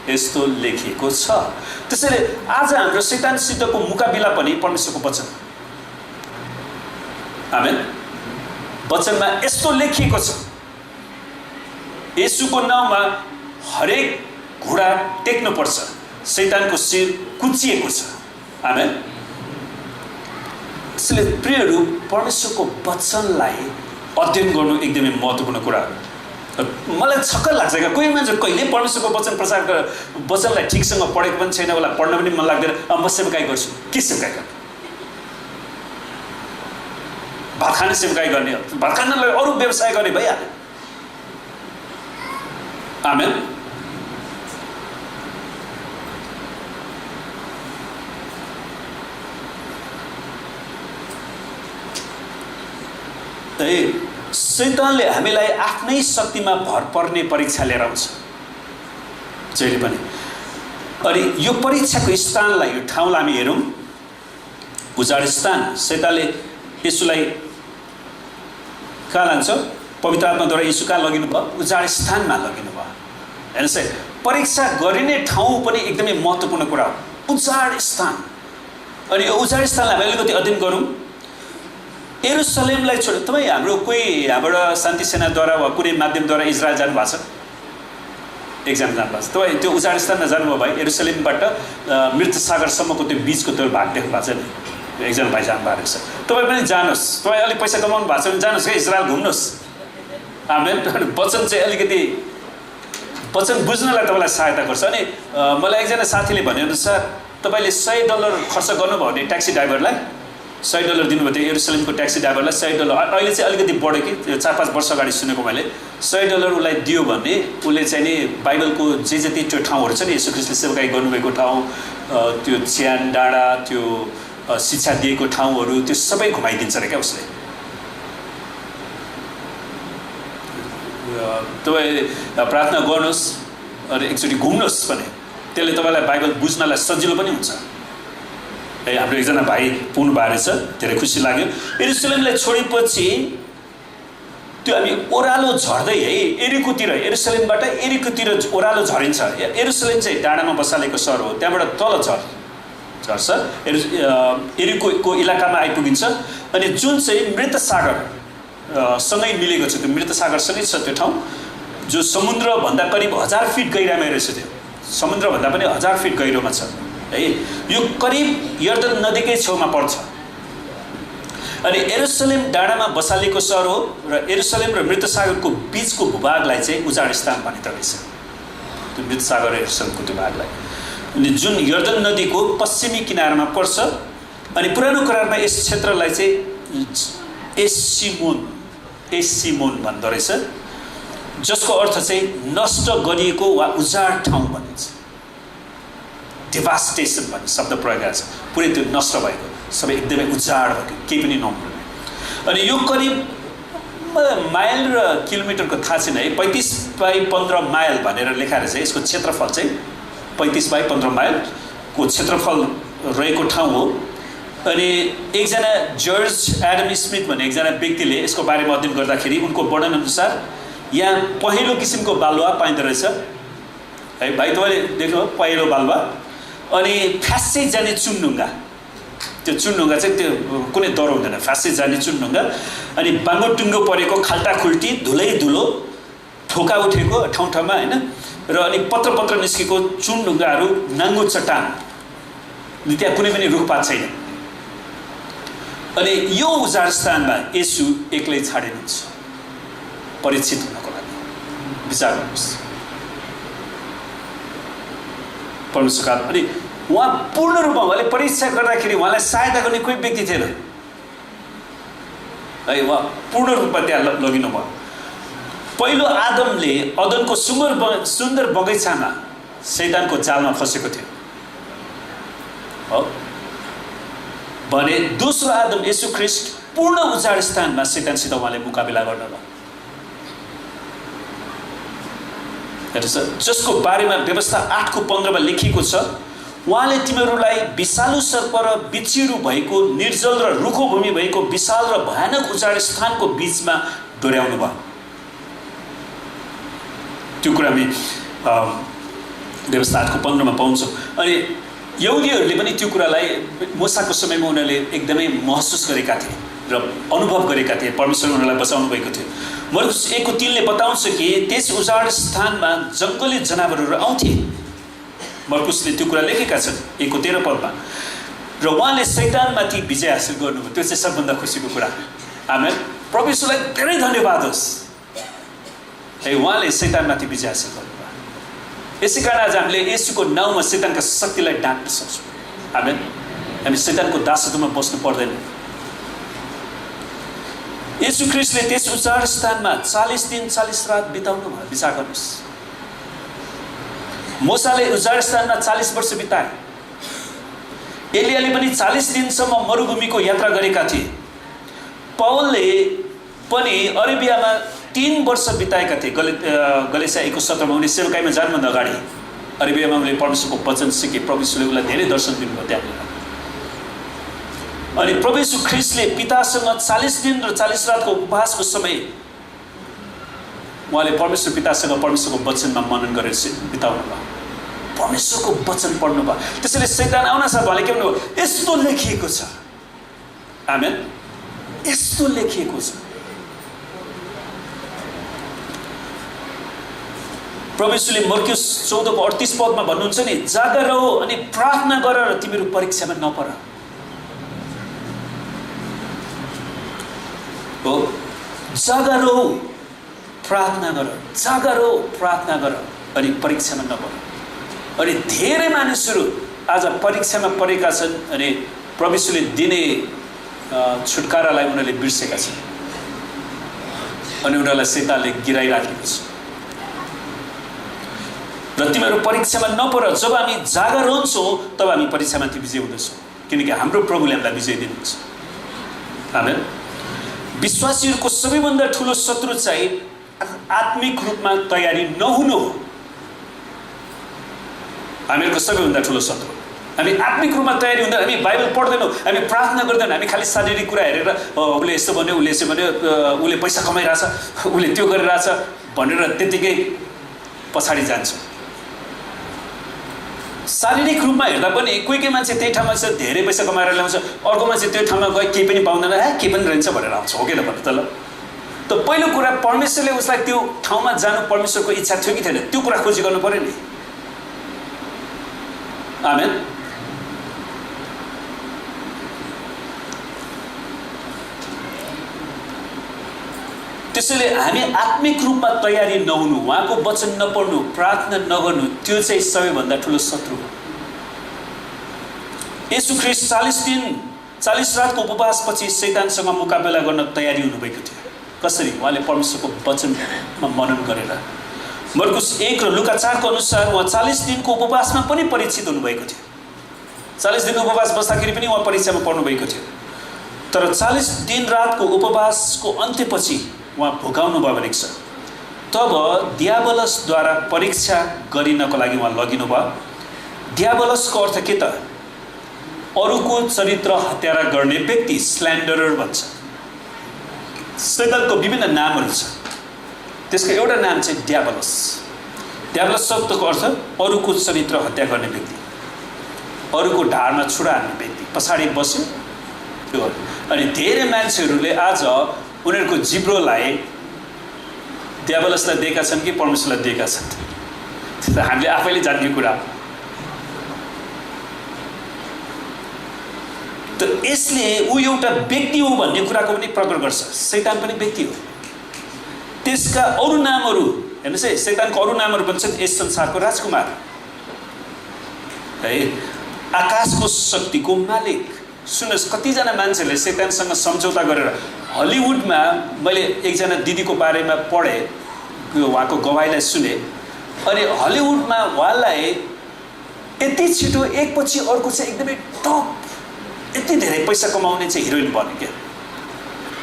यस्तो लेखिएको छ। त्यसैले आज हाम्रो शैतानसितको मुकाबिला पनि परमेश्वरको वचन। आमेन। वचनमा यस्तो लेखिएको छ, येशूको नाउँमा हरेक घुँडा टेक्नुपर्छ, शैतानको शिर कुचिएको छ। आमेन। त्यसैले प्रियहरू, परमेश्वरको वचनलाई अध्ययन गर्नु एकदमै महत्त्वपूर्ण कुरा हो। मलाई छक्क लाग्छ क्या, कोही मान्छे कहिले परमेश्वरको वचन प्रचार गरेर वचनलाई ठिकसँग पढेको पनि छैन, उसलाई पढ्न पनि मन लाग्दैन। म सेवकाई गर्छु। के सेवकाई गर्ने? भात खाने सेवकाई गर्ने, भात खानलाई अरू व्यवसाय गर्ने भइहाल्यो। आमेन। शैतानले हामीलाई आफ्नै शक्तिमा भर पर्ने परीक्षा लिएर आउँछ जहिले पनि। अनि यो परीक्षाको स्थानलाई, यो ठाउँलाई हामी हेरौँ, उजाड स्थान। शैतानले यसुलाई कहाँ लान्छ? पवित्र आत्माद्वारा यसु कहाँ लगिनु भयो? उजाड स्थानमा लगिनु भयो। हेर्नुहोस् है, परीक्षा गरिने ठाउँ पनि एकदमै महत्त्वपूर्ण कुरा हो, उजाड स्थान। अनि यो उजाड स्थानलाई हामी अलिकति अध्ययन गरौँ। यरुसलेमलाई छोड, तपाईँ हाम्रो कोही यहाँबाट शान्ति सेनाद्वारा वा कुनै माध्यमद्वारा इजरायल जानुभएको छ? एक्जाम जानुभएको छ? तपाईँ त्यो उजाड स्थानमा जानुभयो भाइ? यरुसलेमबाट मृत सागरसम्मको त्यो बिचको त्यो भाग देख्नु भएको छ नि? एकजना भाइ जानु भएको रहेछ। तपाईँ पनि जानुहोस्, तपाईँ अलिक पैसा कमाउनु भएको छ भने जानुहोस् क्या, इजरायल घुम्नुहोस्। हामीले वचन चाहिँ अलिकति वचन बुझ्नलाई तपाईँलाई सहायता गर्छ। अनि मलाई एकजना साथीले भनेअनुसार तपाईँले $100 खर्च गर्नुभयो भने ट्याक्सी ड्राइभरलाई $100 दिनुभयो थियो, यरुसलेमको ट्याक्सी ड्राइभरलाई $100। अहिले चाहिँ अलिकति बढ्यो कि, 4-5 वर्ष अगाडि सुनेको मैले। $100 उसलाई दियो भने उसले चाहिँ नि बाइबलको जे जति त्यो ठाउँहरू छ नि, येशू ख्रिस्टले सेवकाई गर्नुभएको ठाउँ, त्यो च्यान डाँडा, त्यो शिक्षा दिएको ठाउँहरू, त्यो सबै घुमाइदिन्छ अरे क्या उसले। तपाईँ प्रार्थना गर्नुहोस् अनि एकचोटि घुम्नुहोस् भने त्यसले तपाईँलाई बाइबल बुझ्नलाई सजिलो पनि हुन्छ। हाम्रो एकजना भाइ पुग्नु भएको रहेछ, धेरै खुसी लाग्यो। यरुसलेमलाई छोडेपछि त्यो हामी ओह्रालो झर्दै है एरिकोतिर, यरुसलेमबाट एरिकोतिर ओह्रालो झरिन्छ। यरुसलेम चाहिँ डाँडामा बसालेको सहर हो, त्यहाँबाट तल झर्छ, एरिकोको इलाकामा आइपुगिन्छ। अनि जुन चाहिँ मृत सागर सँगै मिलेको छ, त्यो मृत सागरसँगै छ त्यो ठाउँ, जो समुद्रभन्दा करिब 1000 फिट गहिरामा रहेछ। त्यो समुद्रभन्दा पनि 1000 फिट गहिरोमा छ है। यो करिब यर्दन नदीकै छेउमा पर्छ। अनि यरुसलेम डाँडामा बसालेको सहर हो र यरुसलेम र मृत सागरको बीचको भूभागलाई चाहिँ उजाड स्थान भनिँदो रहेछ। त्यो मृत सागर र यरुसलेमको त्यो भागलाई, अनि जुन यर्दन नदीको पश्चिमी किनारमा पर्छ। अनि पुरानो करारमा यस क्षेत्रलाई चाहिँ एसिमोन भन्दो रहेछ, जसको अर्थ चाहिँ नष्ट गरिएको वा उजाड ठाउँ भनिन्छ। डेभास्टेसन भन्ने शब्द प्रयोग गरेको छ। पुरै त्यो नष्ट भएको, सबै एकदमै उजाड भएको, केही पनि नहुने। अनि यो करिब माइल र किलोमिटरको थाहा छैन है, 35 बाई 15 माइल भनेर लेखाएर चाहिँ यसको क्षेत्रफल चाहिँ 35 बाई 15 माइलको क्षेत्रफल रहेको ठाउँ हो। अनि एकजना जर्ज एडम स्मिथ भन्ने एकजना व्यक्तिले यसको बारेमा अध्ययन गर्दाखेरि उनको वर्णन अनुसार यहाँ पहिलो किसिमको बालुवा पाइँदो रहेछ है। भाइ तपाईँले देख्नु पहिलो बालुवा, अनि फ्यास्सै जाने चुनढुङ्गा, त्यो चुनढुङ्गा चाहिँ त्यो कुनै डर हुँदैन, फ्यास्सै जाने चुनढुङ्गा। अनि बाङ्गो टुङ्गो परेको खाल्टा खुल्टी, धुलै धुलो, ठोका उठेको ठाउँ ठाउँमा होइन। र अनि पत्र निस्केको चुनढुङ्गाहरू, नाङ्गो चट्टान, त्यहाँ कुनै पनि रुखपात छैन। अनि यो उजाड स्थानमा येशू एक्लै छाडिनुहुन्छ परीक्षित हुनको लागि। विचार गर्नुहोस्, परमेश्वरका। अनि उहाँ पूर्ण रूपमा उहाँले परीक्षा गर्दाखेरि उहाँलाई सहायता गर्ने कोही व्यक्ति थिएन है। उहाँ पूर्ण रूपमा त्यहाँ लगिनु भयो। पहिलो आदमले अदनको सुन्दर बगैँचामा शैतानको जालमा फसेको थियो हो भने दोस्रो आदम येशू ख्रीष्ट पूर्ण उजाड स्थानमा शैतानसित उहाँले मुकाबिला गर्नुभयो। जसको बारेमा व्यवस्था 8:15 मा लेखिएको छ, उहाँले तिमीहरूलाई विषालु सर्प र बिच्छिहरू भएको, निर्जल र रुखो भूमि भएको विशाल र भयानक उजाड स्थानको बीचमा डोर्याउनु भयो। त्यो कुरा हामी व्यवस्था 8:15 मा पाउँछौँ। अनि यहुदीहरूले पनि त्यो कुरालाई मूसाको समयमा उनीहरूले एकदमै महसुस गरेका थिए र अनुभव गरेका थिए। परमेश्वर उनीहरूलाई बचाउनु भएको थियो। मर्कुस 1:3 बताउँछ कि त्यस उजाड स्थानमा जङ्गली जनावरहरू आउँथे। मर्कुसले त्यो कुरा लेखेका छन् 1:13 र उहाँले शैतानमाथि विजय हासिल गर्नुभयो। त्यो चाहिँ सबभन्दा खुसीको कुरा। आमेन। परमेश्वरलाई धेरै धन्यवाद होस् है, उहाँले शैतानमाथि विजय हासिल गर्नुभयो। यसै कारण आज हामीले येशूको नाउँमा शैतानका शक्तिलाई डाक्न सक्छौँ। आमेन। हामी शैतानको दासत्वमा बस्नु पर्दैन। येशू ख्रीष्टले त्यस उजाड स्थानमा 40 दिन 40 रात बिताउनु भयो। विचार गर्नुहोस्, मूसाले उजाड स्थानमा 40 वर्ष बिताए। एलियाले पनि 40 दिनसम्म मरुभूमिको यात्रा गरेका थिए। पौलले पनि अरेबियामा 3 वर्ष बिताएका थिए। गलेसिया 1:17 मा उनी सेवकाईमा जानुभन्दा अगाडि अरेबियामा उनले परमेश्वरको वचन सिके। प्रभुले उनलाई धेरै दर्शन दिनुभयो त्यहाँ। अनि प्रभु येशू ख्रीष्टले पितासँग 40 दिन र 40 रातको उपवासको समय उहाँले परमेश्वर पितासँग परमेश्वरको वचनमा मनन गरेर बिताउनु भयो। परमेश्वरको वचन पढ्नु भयो। त्यसैले शैतान आउन साथ उहाँले के भन्नुभयो, यस्तो लेखिएको छ। आमेन। यस्तो लेखिएको छ। प्रभु येशूले मर्कुस 14:38 मा भन्नुहुन्छ नि, जागा रह अनि प्रार्थना गर र तिमीहरू परीक्षामा नपर। हो, जागा रह, प्रार्थना गर, जागा रह, प्रार्थना गर अनि परीक्षामा नपर। अनि धेरै मानिसहरू आज परीक्षामा परेका छन् अनि प्रभु येशूले दिने छुटकारालाई उनीहरूले बिर्सेका छन् अनि उनीहरूलाई शैतानले गिराइराखेको छ। र तिमीहरू परीक्षामा नपर। जब हामी जागा रहन्छौँ तब हामी परीक्षामाथि विजय हुँदछौँ, किनकि हाम्रो प्रभुले हामीलाई विजय दिनुहुन्छ। आमेन। विश्वासीहरूको सबैभन्दा ठुलो शत्रु चाहिँ आत्मिक रूपमा तयारी नहुनु हो। हामीहरूको सबैभन्दा ठुलो शत्रु। हामी आत्मिक रूपमा तयारी हुँदैन, हामी बाइबल पढ्दैनौँ, हामी प्रार्थना गर्दैनौँ, हामी खालि शारीरिक कुरा हेरेर उसले यस्तो भन्यो, उसले यसो भन्यो, उसले पैसा कमाइरहेछ, उसले त्यो गरिरहेछ भनेर त्यतिकै पछाडि जान्छौँ। शारीरिक रूपमा हेर्दा पनि कोही कोही मान्छे त्यही ठाउँमा चाहिँ धेरै पैसा कमाएर ल्याउँछ, अर्को मान्छे त्यो ठाउँमा गए केही पनि पाउँदैन, केही पनि रहन्छ भनेर आउँछ, हो कि त भन्नु त। ल त पहिलो कुरा परमेश्वरले उसलाई त्यो ठाउँमा जानु परमेश्वरको इच्छा थियो कि थिएन, त्यो कुरा खोजी गर्नु पर्यो नि। आमेन। त्यसैले हामी आत्मिक रूपमा तयारी नहुनु, उहाँको वचन नपढ्नु, प्रार्थना नगर्नु, त्यो चाहिँ सबैभन्दा ठुलो शत्रु हो। येशू ख्रीष्ट 40 दिन 40 रातको उपवासपछि शैतानसँग मुकाबला गर्न तयारी हुनुभएको थियो। कसरी? उहाँले परमेश्वरको वचनमा मनन गरेर। मर्कुस 1 र लुका 4 को अनुसार उहाँ 40 दिनको उपवासमा पनि परीक्षित हुनुभएको थियो। 40 दिनको उपवास बस्दाखेरि पनि उहाँ परीक्षामा पर्नु भएको थियो। तर 40 दिन रातको उपवासको अन्त्यपछि उहाँ भोकाउनु भयो भनेको छ। तब दियाबलसद्वारा परीक्षा गरिनको लागि उहाँ लगिनु भयो। दियाबलसको अर्थ के त? अरूको चरित्र हत्यारा गर्ने व्यक्ति, स्ल्यान्डरर भन्छ। शैतानको विभिन्न नामहरू छ, त्यसको एउटा नाम चाहिँ दियाबलस। दियाबलस शब्दको अर्थ अरूको चरित्र हत्या गर्ने व्यक्ति, अरूको ढाडमा छुरा हान्ने व्यक्ति, पछाडि बस्यो त्यो। अनि धेरै मान्छेहरूले आज उनीहरूको जिब्रोलाई दियाबलसलाई दिएका छन् कि परमेश्वरलाई दिएका छन्, त्यो त हामीले आफैले जान्ने कुरा। त यसले ऊ एउटा व्यक्ति हो भन्ने कुराको पनि प्रकट गर्छ। शैतान पनि व्यक्ति हो। त्यसका अरू नामहरू हेर्नुहोस् है, शैतानको अरू नामहरू पनि छन्। यस संसारको राजकुमार है, आकाशको शक्तिको मालिक। सुन्नुहोस्, कतिजना मान्छेले शैतानसँग सम्झौता गरेर हलिउडमा, मैले एकजना दिदीको बारेमा पढेँ, उहाँको गवाईलाई सुने, अनि हलिउडमा उहाँलाई यति छिटो एकपछि अर्को चाहिँ एकदमै टप, यति धेरै पैसा कमाउने चाहिँ हिरोइन बन्यो क्या।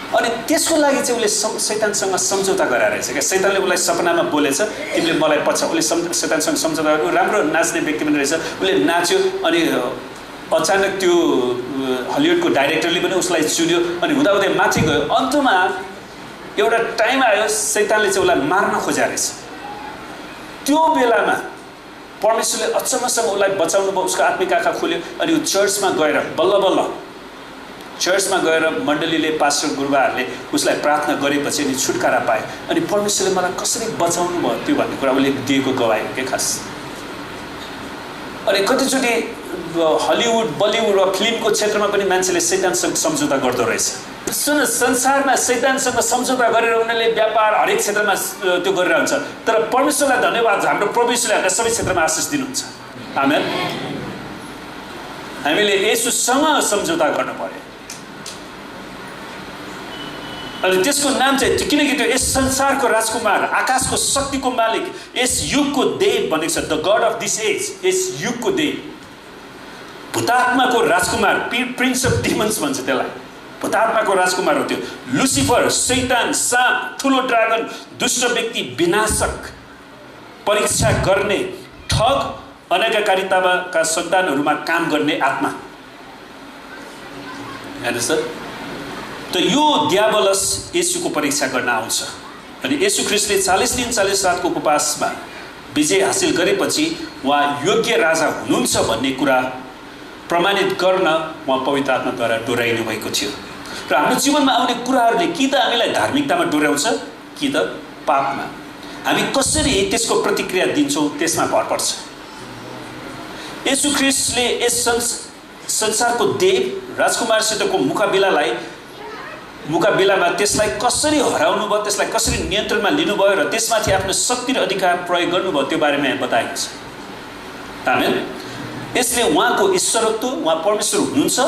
अनि त्यसको लागि चाहिँ उसले शैतानसँग सम्झौता गराएर रहेछ क्या। शैतानले उसलाई सपनामा बोलेछ, तिमीले मलाई पछि, उसले शैतानसँग सम्झौता गरेर राम्रो नाच्ने व्यक्ति पनि रहेछ, उसले नाच्यो। अनि अचानक त्यो हलिउडको डाइरेक्टरले पनि उसलाई चुन्यो, अनि हुँदाहुँदै माथि गयो। अन्तमा एउटा टाइम आयो, शैतानले चाहिँ उसलाई मार्न खोज्या रहेछ। त्यो बेलामा परमेश्वरले अचम्मसँग उसलाई बचाउनु भयो, उसको आत्मिक आँखा खोल्यो। अनि ऊ चर्चमा गएर बल्ल बल्ल चर्चमा गएर मण्डलीले, पास्टर गुरुबाहरूले उसलाई प्रार्थना गरेपछि अनि छुटकारा पाए। अनि परमेश्वरले मलाई कसरी बचाउनु भयो त्यो भन्ने कुरा उसले दिएको गवाई हो क्या खास। अनि कतिचोटि हलिउड, बलिउड र फिल्मको क्षेत्रमा पनि मान्छेले शैतानसँग सम्झौता गर्दो रहेछ। सुन, संसारमा शैतानसँग सम्झौता गरेर उनीहरूले व्यापार हरेक क्षेत्रमा त्यो गरेर हुन्छ। तर परमेश्वरलाई धन्यवाद, हाम्रो प्रभु येशूले हामीलाई सबै क्षेत्रमा आशिष दिनुहुन्छ। आमेन। हामीले येशूसँग सम्झौता गर्नु पर्यो। अनि त्यसको नाम चाहिँ, किनकि त्यो यस संसारको राजकुमार, आकाशको शक्तिको मालिक, यस युगको देव भनेको छ, the god of this age, यस युगको देव, भूतात्माको राजकुमार, प्रिन्स अफ डिमन्स भन्छ त्यसलाई, भूतात्माको राजकुमार हो त्यो। लुसिफर, शैतान, साँप, ठुलो ड्रागन, दुष्ट व्यक्ति, विनाशक, परीक्षा गर्ने, ठग, अनाज्ञाकारिताका सन्तानहरूमा काम गर्ने आत्मा। हेर्नुहोस् त, त यो दियाबलस येशूको परीक्षा गर्न आउँछ। अनि येशू ख्रीष्टले 40 दिन 40 रातको उपवासमा विजय हासिल गरेपछि उहाँ योग्य राजा हुनुहुन्छ भन्ने कुरा प्रमाणित गर्न उहाँ पवित्र आत्माद्वारा डोराइनु भएको थियो। र हाम्रो जीवनमा आउने कुराहरूले कि त हामीलाई धार्मिकतामा डोर्याउँछ कि त पापमा। हामी कसरी त्यसको प्रतिक्रिया दिन्छौँ त्यसमा भर पर्छ। येशू ख्रीष्टले यस संसारको देव राजकुमारसितको मुकाबिलामा त्यसलाई कसरी हराउनु भयो, त्यसलाई कसरी नियन्त्रणमा लिनुभयो र त्यसमाथि आफ्नो शक्ति र अधिकार प्रयोग गर्नुभयो त्यो बारेमा यहाँ बताएको छ। आमेन। यसले उहाँको ईश्वरत्व, उहाँ परमेश्वर हुनुहुन्छ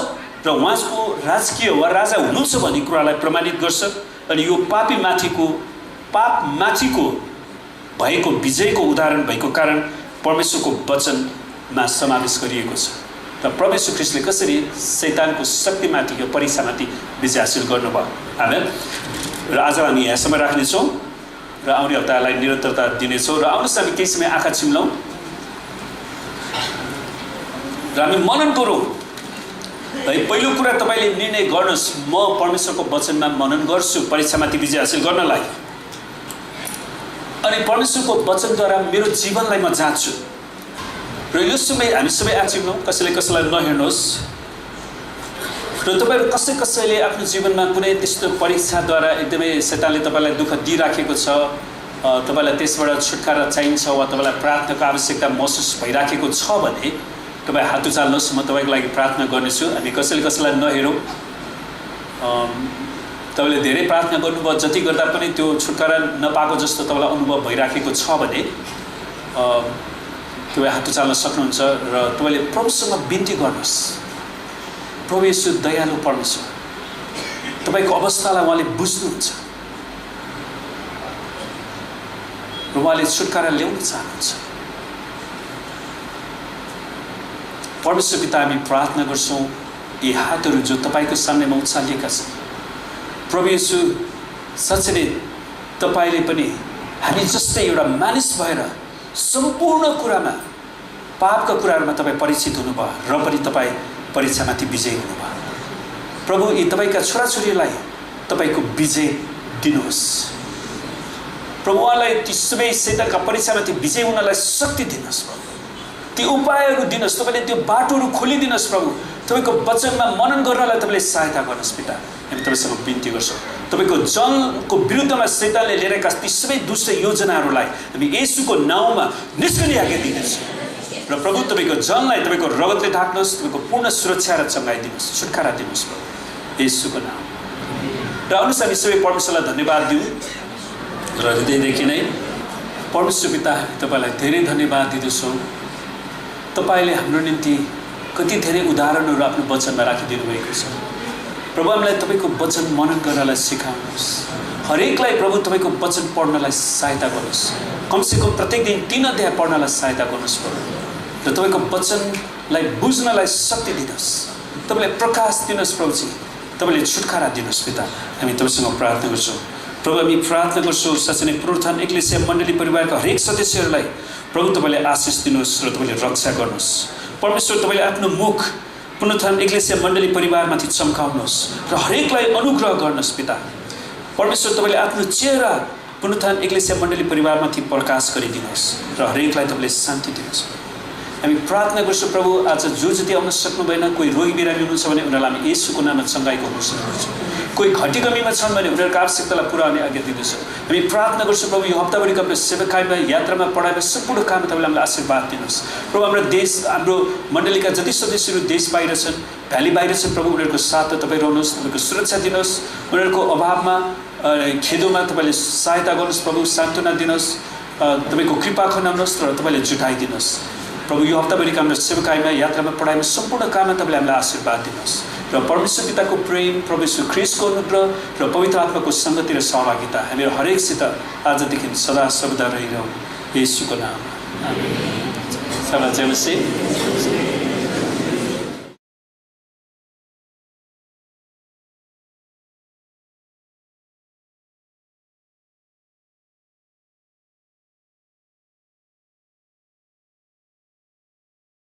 र उहाँको राजकीय वा राजा हुनुहुन्छ भन्ने कुरालाई प्रमाणित गर्छ। अनि यो पापमाथिको भएको विजयको उदाहरण भएको कारण परमेश्वरको वचनमा समावेश गरिएको छ। र प्रभु येशू ख्रीष्टले कसरी शैतानको शक्तिमाथि, यो परीक्षामाथि विजय हासिल गर्नुभयो। आमेन। र आज हामी यहाँसम्म राख्नेछौँ र आउने हप्तालाई निरन्तरता दिनेछौँ। र आउनुहोस् हामी केही समय आँखा चिम्लौँ। र हामी मनन गरौँ है। पहिलो कुरा तपाईँले निर्णय गर्नुहोस्, म परमेश्वरको वचनमा मनन गर्छु परीक्षामाथि विजय हासिल गर्नलाई, अनि परमेश्वरको वचनद्वारा मेरो जीवनलाई म जाँच्छु। र यो समय हामी सबै आछौँ, कसैले कसैलाई नहेर्नुहोस्। र तपाईँहरू कसैले आफ्नो जीवनमा कुनै त्यस्तो परीक्षाद्वारा एकदमै शैतानले तपाईँलाई दुःख दिइराखेको छ, तपाईँलाई त्यसबाट छुटकारा चाहिन्छ वा तपाईँलाई प्रार्थनाको आवश्यकता महसुस भइराखेको छ भने तपाईँ हात उचाल्नुहोस्, म तपाईँको लागि प्रार्थना गर्नेछु। हामी कसैलाई नहेरौँ। तपाईँले धेरै प्रार्थना गर्नुभयो, जति गर्दा पनि त्यो छुटकारा नपाएको जस्तो तपाईँलाई अनुभव भइराखेको छ भने तपाईँ हात उचाल्न सक्नुहुन्छ र तपाईँले प्रभुसँग बिन्ती गर्नुहोस्। प्रभु येशू दयालु परमेश्वर, तपाईँको अवस्थालाई उहाँले बुझ्नुहुन्छ र उहाँले छुटकारा ल्याउन चाहनुहुन्छ। परमेश्वर पिता, हामी प्रार्थना गर्छौँ यी हातहरू जो तपाईँको सामनेमा उचालिएका छन्। प्रभु येशू, साँच्चै नै तपाईँले पनि हामी जस्तै एउटा मानिस भएर सम्पूर्ण कुरामा, पापका कुराहरूमा तपाईँ परीक्षित हुनुभयो र पनि तपाईँ परीक्षामाथि विजय हुनुभयो। प्रभु, यी तपाईँका छोराछोरीलाई तपाईँको विजय दिनुहोस्। प्रभु, उहाँलाई ती सबै शैतानका परीक्षामाथि विजय हुनलाई शक्ति दिनुहोस्। प्रभु, ती उपायहरू दिनुहोस्, तपाईँले त्यो बाटोहरू खोलिदिनुहोस्। प्रभु, तपाईँको वचनमा मनन गर्नलाई तपाईँले सहायता गर्नुहोस्। पिता, हामी तपाईँसँग बिन्ती गर्छौँ। तपाईँको जनको विरुद्धमा शैतानले लिएका ती सबै दुष्ट योजनाहरूलाई हामी येशूको नाउँमा निस्कने आज्ञा दिनेछौँ। र प्रभु, तपाईँको जनलाई तपाईँको रगतले ढाक्नुहोस्, तपाईँको पूर्ण सुरक्षा र चङ्गाइदिनुहोस्, छुटकारा दिनुहोस् प्रभु, येशूको नाम। र आउनुहोस् हामी सबै परमेश्वरलाई धन्यवाद दिउँ र हृदयदेखि नै। परमेश्वर पिता, तपाईँलाई धेरै धन्यवाद दिँदछौँ। तपाईँले हाम्रो निम्ति कति धेरै उदाहरणहरू आफ्नो वचनमा राखिदिनु भएको छ। प्रभु, हामीलाई तपाईँको वचन मनन गर्नलाई सिकाउनुहोस्। हरेकलाई प्रभु तपाईँको वचन पढ्नलाई सहायता गर्नुहोस्। कमसेकम प्रत्येक दिन 3 अध्याय पढ्नलाई सहायता गर्नुहोस् प्रभु, र तपाईँको वचनलाई बुझ्नलाई शक्ति दिनुहोस्। तपाईँले प्रकाश दिनुहोस् प्रभुजी, तपाईँले छुटकारा दिनुहोस्। पिता, हामी तपाईँसँग प्रार्थना गर्छौँ। प्रभु, हामी प्रार्थना गर्छौँ साँच्चै नै पुनरुत्थान एक्लेसिया मण्डली परिवारका हरेक सदस्यहरूलाई प्रभु तपाईँले आशिष दिनुहोस् र तपाईँले रक्षा गर्नुहोस्। परमेश्वर, तपाईँले आफ्नो मुख पुनरुत्थान एक्लेसिया मण्डली परिवारमाथि चम्काउनुहोस् र हरेकलाई अनुग्रह गर्नुहोस्। पिता परमेश्वर, तपाईँले आफ्नो चेहरा पुनरुत्थान एक्लेसिया मण्डली परिवारमाथि प्रकाश गरिदिनुहोस् र हरेकलाई तपाईँले शान्ति दिनुहोस्। हामी प्रार्थना गर्छौँ प्रभु, आज जो जति आउन सक्नु भएन, कोही रोगी बिरामी हुनुहुन्छ भने उनीहरूलाई हामी येशूको नाममा चङ्गाइको घोषणा गर्छौँ। कोही घटी कमीमा छन् भने उनीहरूको आवश्यकतालाई पुरा हुने आज्ञा दिँदछौँ। हामी प्रार्थना गर्छौँ प्रभु, यो हप्ताभरिको हाम्रो सेवाकायमा, यात्रामा, पढाइमा, सम्पूर्ण काममा तपाईँले हामीलाई आशीर्वाद दिनुहोस्। प्रभु, हाम्रो देश, हाम्रो मण्डलीका जति सदस्यहरू देश बाहिर छन्, भ्याली बाहिर छन्, प्रभु उनीहरूको साथमा तपाईँ रहनुहोस्, तपाईँको सुरक्षा दिनुहोस्। उनीहरूको अभावमा, खेदोमा तपाईँले सहायता गर्नुहोस्। प्रभु, सान्त्वना दिनुहोस्, तपाईँको कृपा खनाउनुहोस् र तपाईँले जुटाइदिनुहोस्। प्रभु, यो हप्ताभरिका हाम्रो सेवाकायमा, यात्रामा, पढाइमा, सम्पूर्ण काममा तपाईँले हामीलाई आशीर्वाद दिनुहोस्। र परमेश्वर पिताको प्रेम, प्रभु यीशु ख्रीष्टको अनुग्रह र पवित्र आत्माको सङ्गति र सहभागिता हामीहरू हरेकसित आजदेखि सदा सर्वदा रहिरहँ, येशूको नाममा। आमेन।